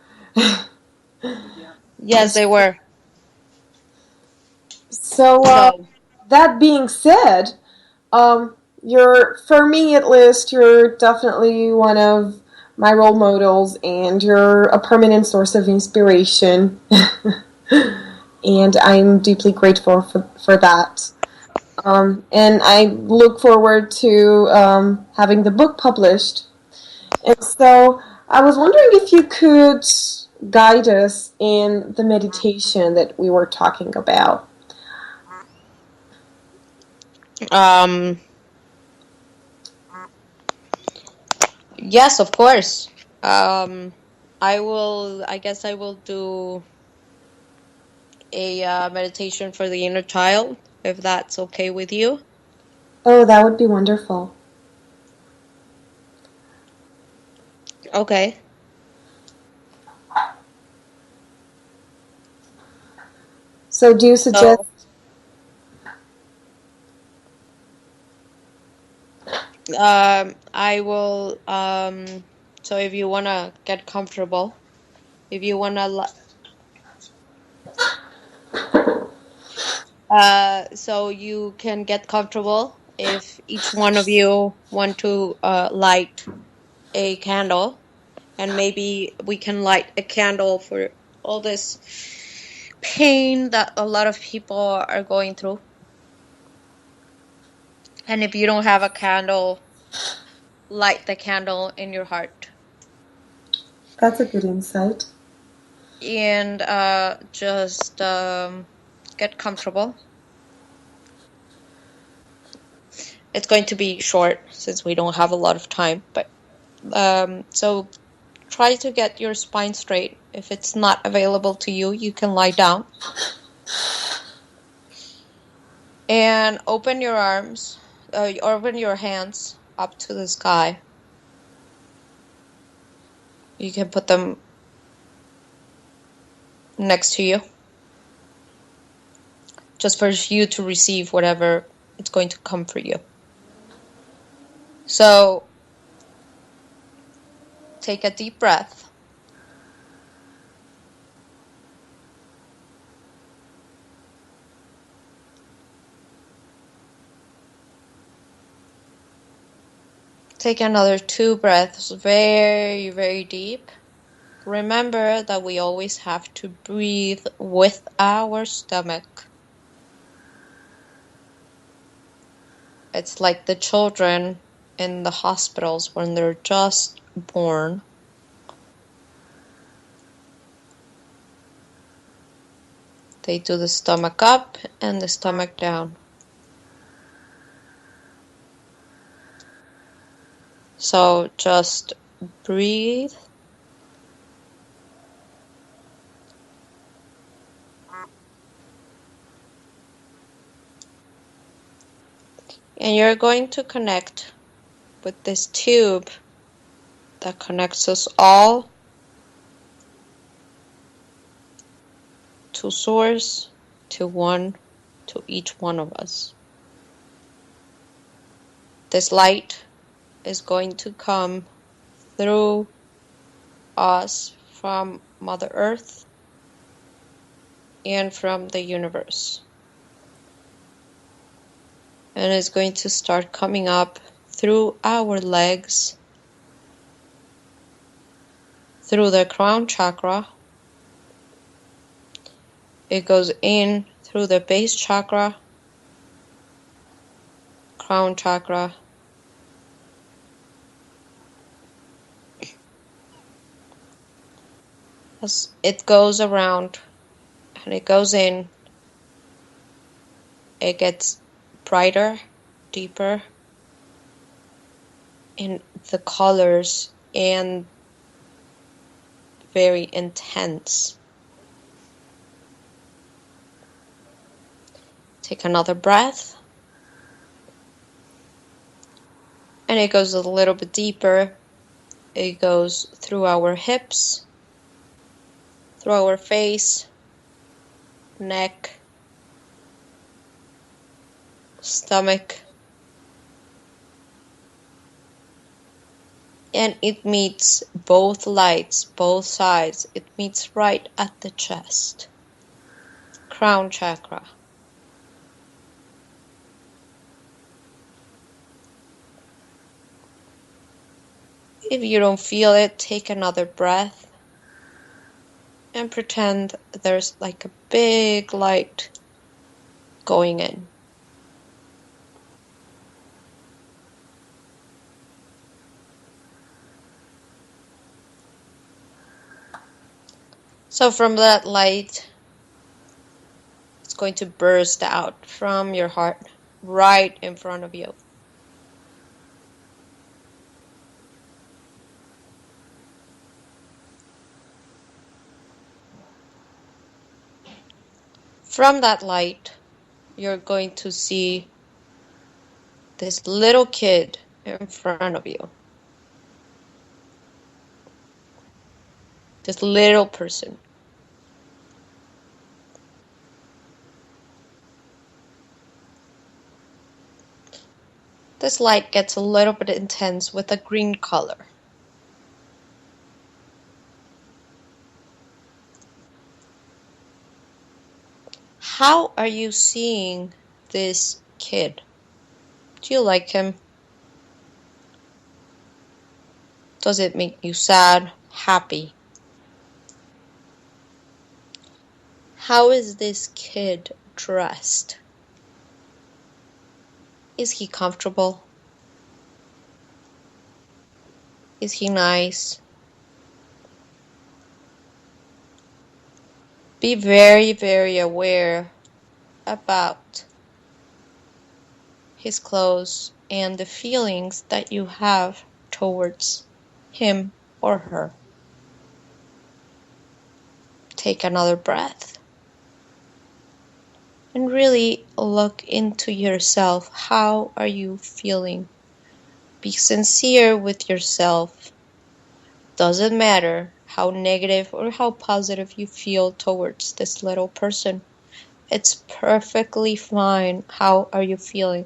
Yes, they were. So, So, that being said, for me at least, you're definitely one of my role models, and you're a permanent source of inspiration. And I'm deeply grateful for that. And I look forward to having the book published. And so I was wondering if you could guide us in the meditation that we were talking about. um, yes, of course. Um, I guess I will do a meditation for the inner child, if that's okay with you. Oh, that would be wonderful. Okay. So do you suggest... So, I will So if you want to get comfortable, if you want to so you can get comfortable if each one of you want to light a candle, and maybe we can light a candle for all this pain that a lot of people are going through. And if you don't have a candle, light the candle in your heart. That's a good insight. And just get comfortable. It's going to be short since we don't have a lot of time, but so try to get your spine straight. If it's not available to you, you can lie down. And open your arms, open your hands up to the sky. You can put them next to you, just for you to receive whatever it's going to come for you. So take a deep breath. Take another 2 breaths, very, very deep. Remember that we always have to breathe with our stomach. It's like the children in the hospitals when they're just born. They do the stomach up and the stomach down. So just breathe. And you're going to connect with this tube that connects us all to Source, to each one of us. This light is going to come through us from Mother Earth and from the universe. And it's going to start coming up through our legs, through the crown chakra. It goes in through the base chakra, crown chakra, as it goes around and it goes in, it gets brighter, deeper in the colors and very intense. Take another breath. And it goes a little bit deeper. It goes through our hips, through our face, neck, stomach. And it meets both lights, both sides. It meets right at the chest. Crown chakra. If you don't feel it, take another breath and pretend there's like a big light going in. So from that light, it's going to burst out from your heart right in front of you. From that light, you're going to see this little kid in front of you. This little person. This light gets a little bit intense with a green color. How are you seeing this kid? Do you like him? Does it make you sad, happy? How is this kid dressed? Is he comfortable? Is he nice? Be very, very aware about his clothes and the feelings that you have towards him or her. Take another breath and really look into yourself. How are you feeling? Be sincere with yourself. Doesn't matter how negative or how positive you feel towards this little person. It's perfectly fine. How are you feeling?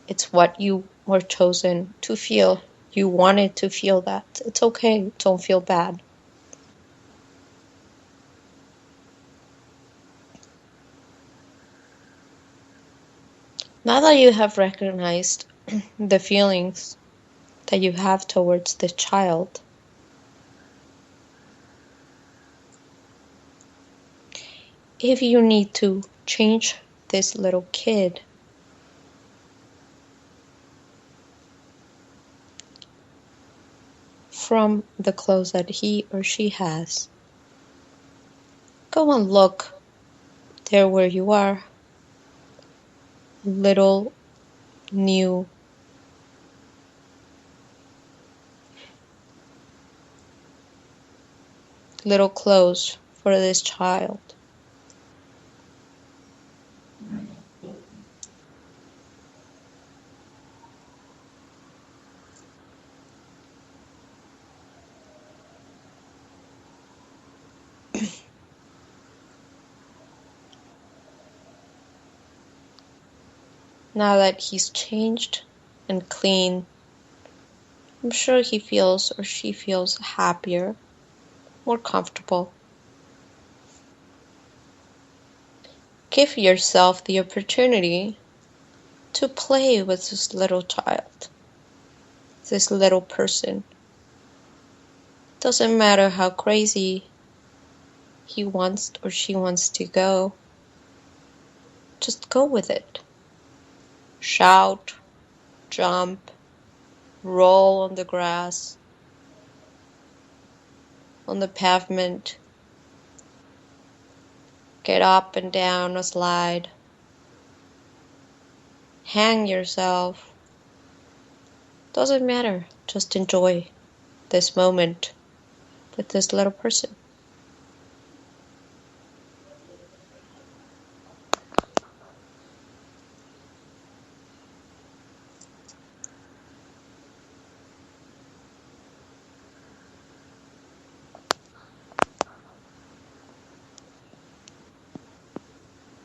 It's what you were chosen to feel. You wanted to feel that. It's okay. Don't feel bad. Now that you have recognized the feelings that you have towards the child, if you need to change this little kid, from the clothes that he or she has, go and look there where you are. Little new little clothes for this child. Now that he's changed and clean, I'm sure he feels or she feels happier, more comfortable. Give yourself the opportunity to play with this little child, this little person. Doesn't matter how crazy he wants or she wants to go. Just go with it. Shout, jump, roll on the grass, on the pavement, get up and down a slide, hang yourself. Doesn't matter. Just enjoy this moment with this little person.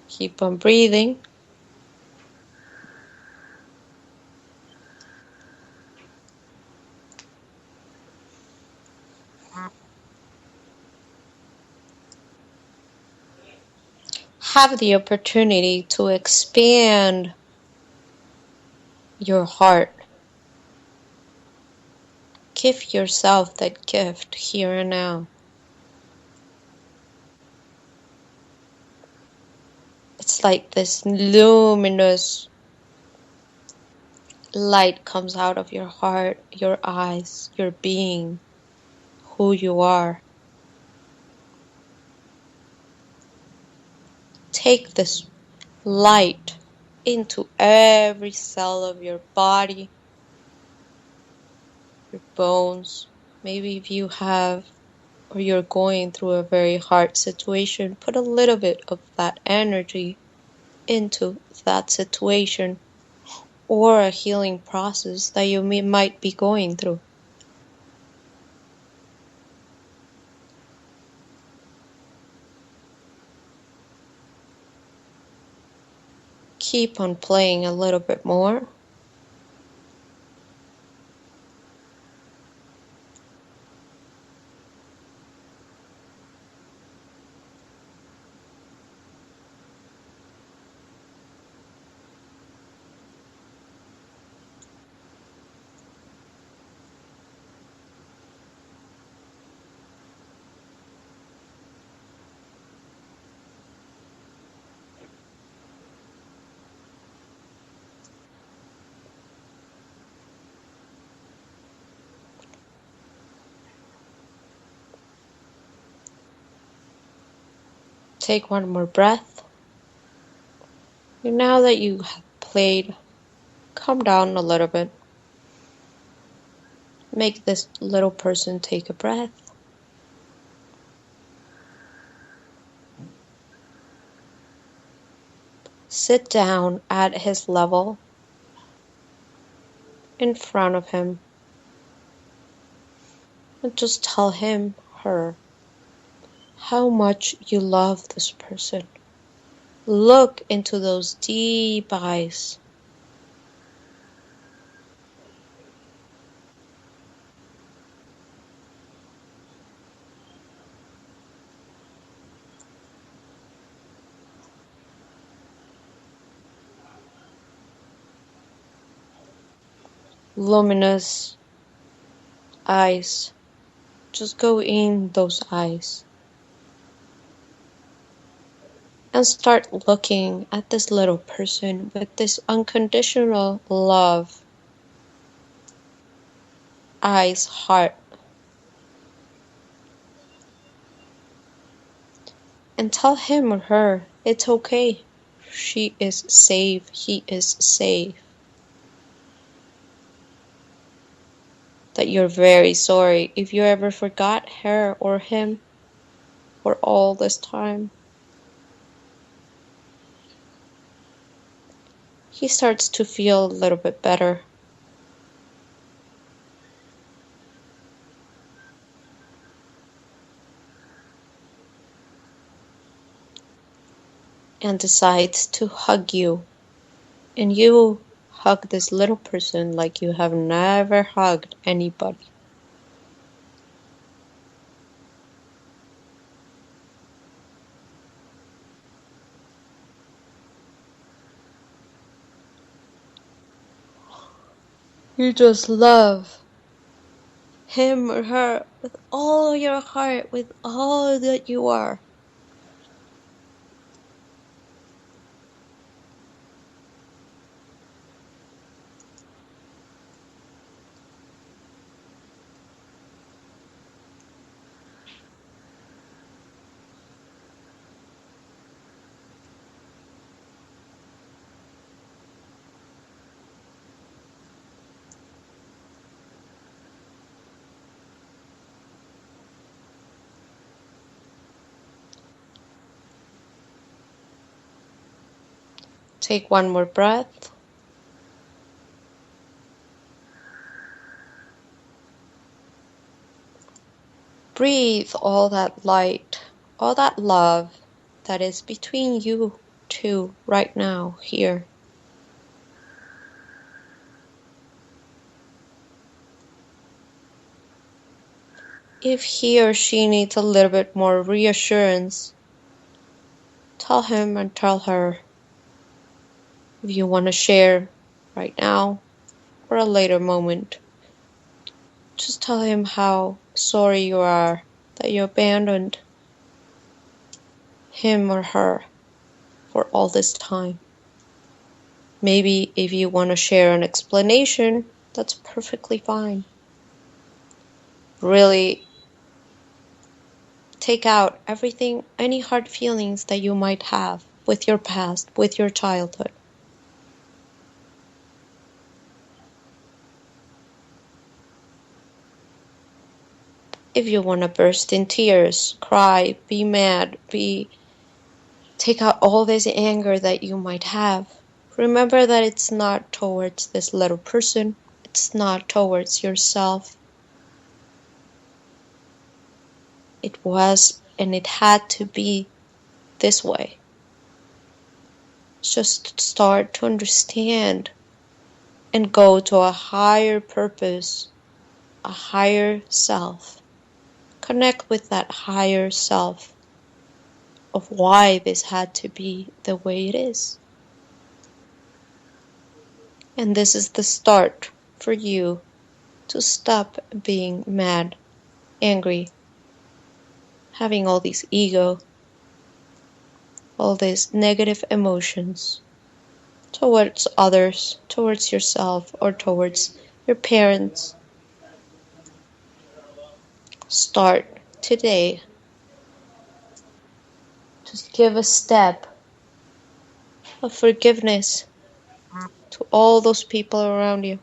Keep on breathing. Have the opportunity to expand your heart. Give yourself that gift here and now. It's like this luminous light comes out of your heart, your eyes, your being, who you are. Take this light into every cell of your body, your bones. Maybe if you have or you're going through a very hard situation, put a little bit of that energy into that situation or a healing process that you might be going through. Keep on playing a little bit more. Take one more breath. And now that you have played, calm down a little bit. Make this little person take a breath. Sit down at his level, in front of him, and just tell him, her, how much you love this person. Look into those deep eyes. Luminous eyes. Just go in those eyes. And start looking at this little person with this unconditional love. Eyes, heart. And tell him or her, it's okay. She is safe. He is safe. That you're very sorry if you ever forgot her or him for all this time. He starts to feel a little bit better. And decides to hug you. And you hug this little person like you have never hugged anybody. You just love him or her with all your heart, with all that you are. Take one more breath. Breathe all that light, all that love that is between you two right now, here. If he or she needs a little bit more reassurance, tell him and tell her. If you want to share right now or a later moment, just tell him how sorry you are that you abandoned him or her for all this time. Maybe if you want to share an explanation, that's perfectly fine. Really take out everything, any hard feelings that you might have with your past, with your childhood. If you want to burst in tears, cry, be mad, take out all this anger that you might have. Remember that it's not towards this little person. It's not towards yourself. It was and it had to be this way. Just start to understand and go to a higher purpose, a higher self. Connect with that higher self of why this had to be the way it is. And this is the start for you to stop being mad, angry, having all these ego, all these negative emotions towards others, towards yourself, or towards your parents. Start today Just give a step of forgiveness to all those people around you.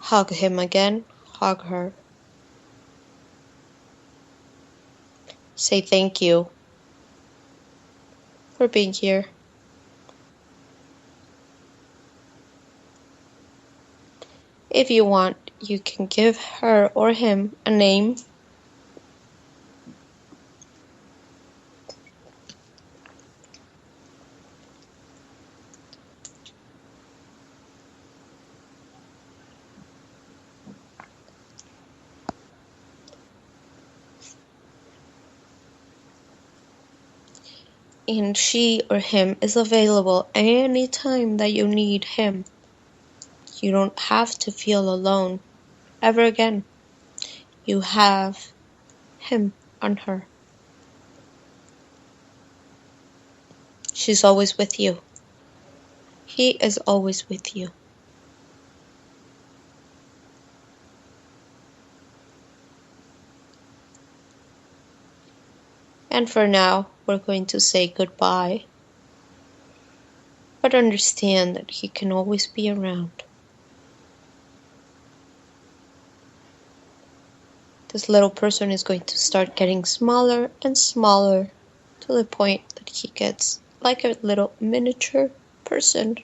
Hug him again. Hug her. Say thank you for being here. If you want, you can give her or him a name. And she or him is available anytime that you need him. You don't have to feel alone ever again. You have him on her. She's always with you. He is always with you. And for now, we're going to say goodbye. But understand that he can always be around. This little person is going to start getting smaller and smaller to the point that he gets like a little miniature person.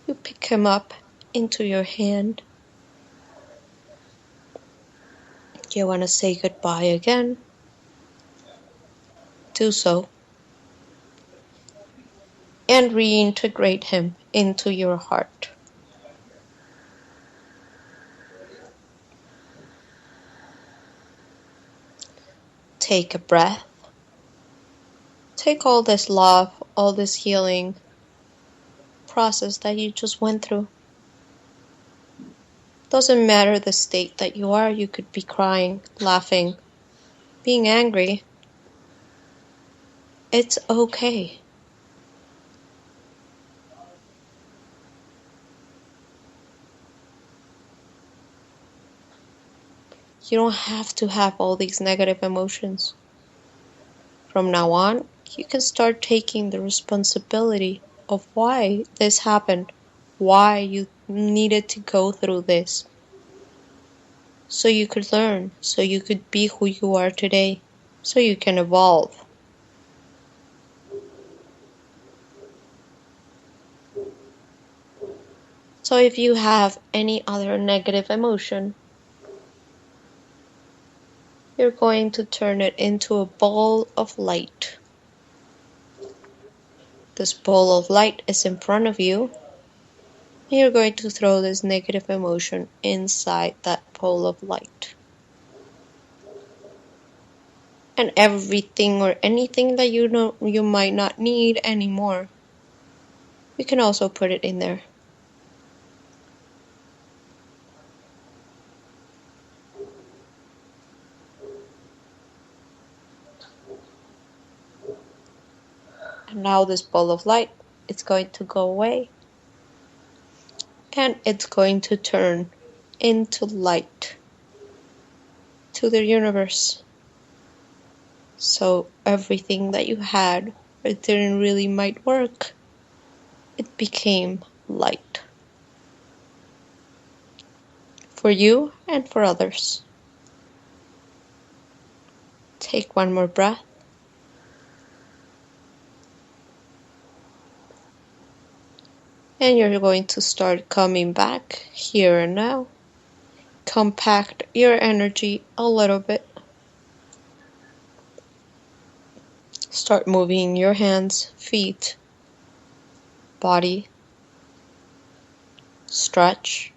You pick him up into your hand. You want to say goodbye again? Do so. And reintegrate him into your heart. Take a breath. Take all this love, all this healing process that you just went through. Doesn't matter the state that you are. You could be crying, laughing, being angry. It's okay. You don't have to have all these negative emotions. From now on, you can start taking the responsibility of why this happened, why you needed to go through this. So you could learn, so you could be who you are today, so you can evolve. So if you have any other negative emotion, you're going to turn it into a ball of light. This ball of light is in front of you, and you're going to throw this negative emotion inside that ball of light. And everything or anything that you know you might not need anymore, you can also put it in there. And now this ball of light, it's going to go away. And it's going to turn into light to the universe. So everything that you had that didn't really might work, it became light. For you and for others. Take one more breath. And you're going to start coming back here and now. Compact your energy a little bit. Start moving your hands, feet, body. Stretch.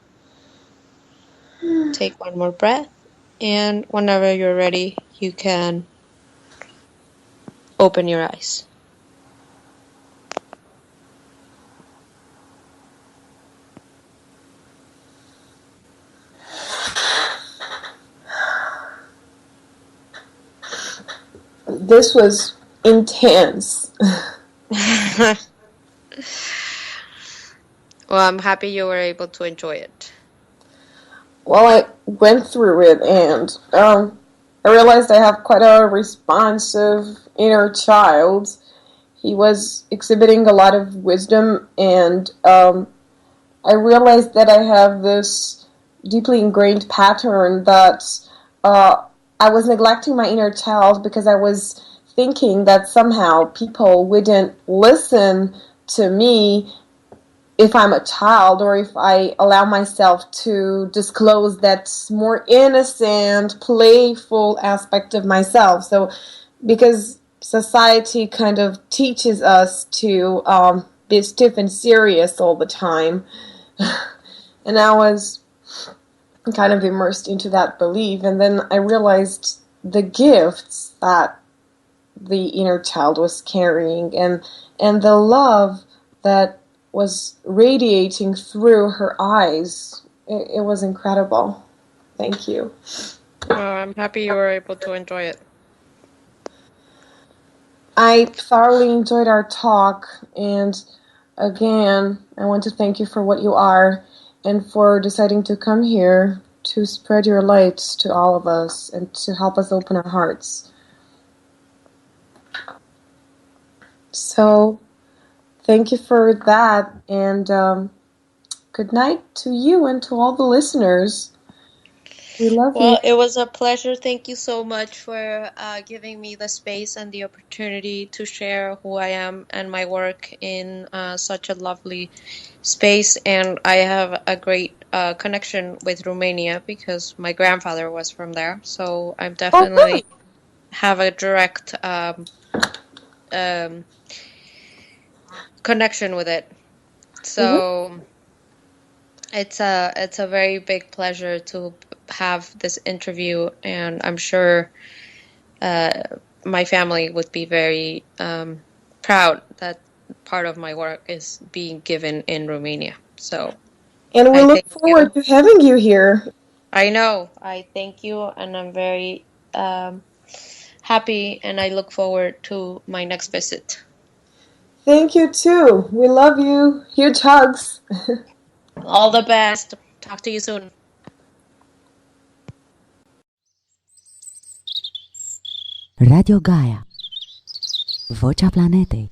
Take one more breath. And whenever you're ready, you can open your eyes. this was intense. Well, I'm happy you were able to enjoy it. Well, I went through it, and I realized I have quite a responsive inner child. He was exhibiting a lot of wisdom, and I realized that I have this deeply ingrained pattern that I was neglecting my inner child because I was thinking that somehow people wouldn't listen to me if I'm a child, or if I allow myself to disclose that more innocent, playful aspect of myself. So, because society kind of teaches us to be stiff and serious all the time, and I was kind of immersed into that belief, and then I realized the gifts that the inner child was carrying, and the love that was radiating through her eyes. It was incredible. Thank you. I'm happy you were able to enjoy it. I thoroughly enjoyed our talk, and again, I want to thank you for what you are and for deciding to come here to spread your light to all of us and to help us open our hearts. So, thank you for that, and good night to you and to all the listeners. We love you. Well, it was a pleasure. Thank you so much for giving me the space and the opportunity to share who I am and my work in such a lovely space. And I have a great connection with Romania because my grandfather was from there. So I'm definitely have a direct connection with it. So it's a very big pleasure to have this interview, and I'm sure my family would be very proud that part of my work is being given in Romania. So, and we I look thank forward you. to having you here. I know. I thank you, and I'm very happy, and I look forward to my next visit. Thank you too. We love you. Huge hugs. All the best. Talk to you soon. Radio Gaia. Vocea planetei.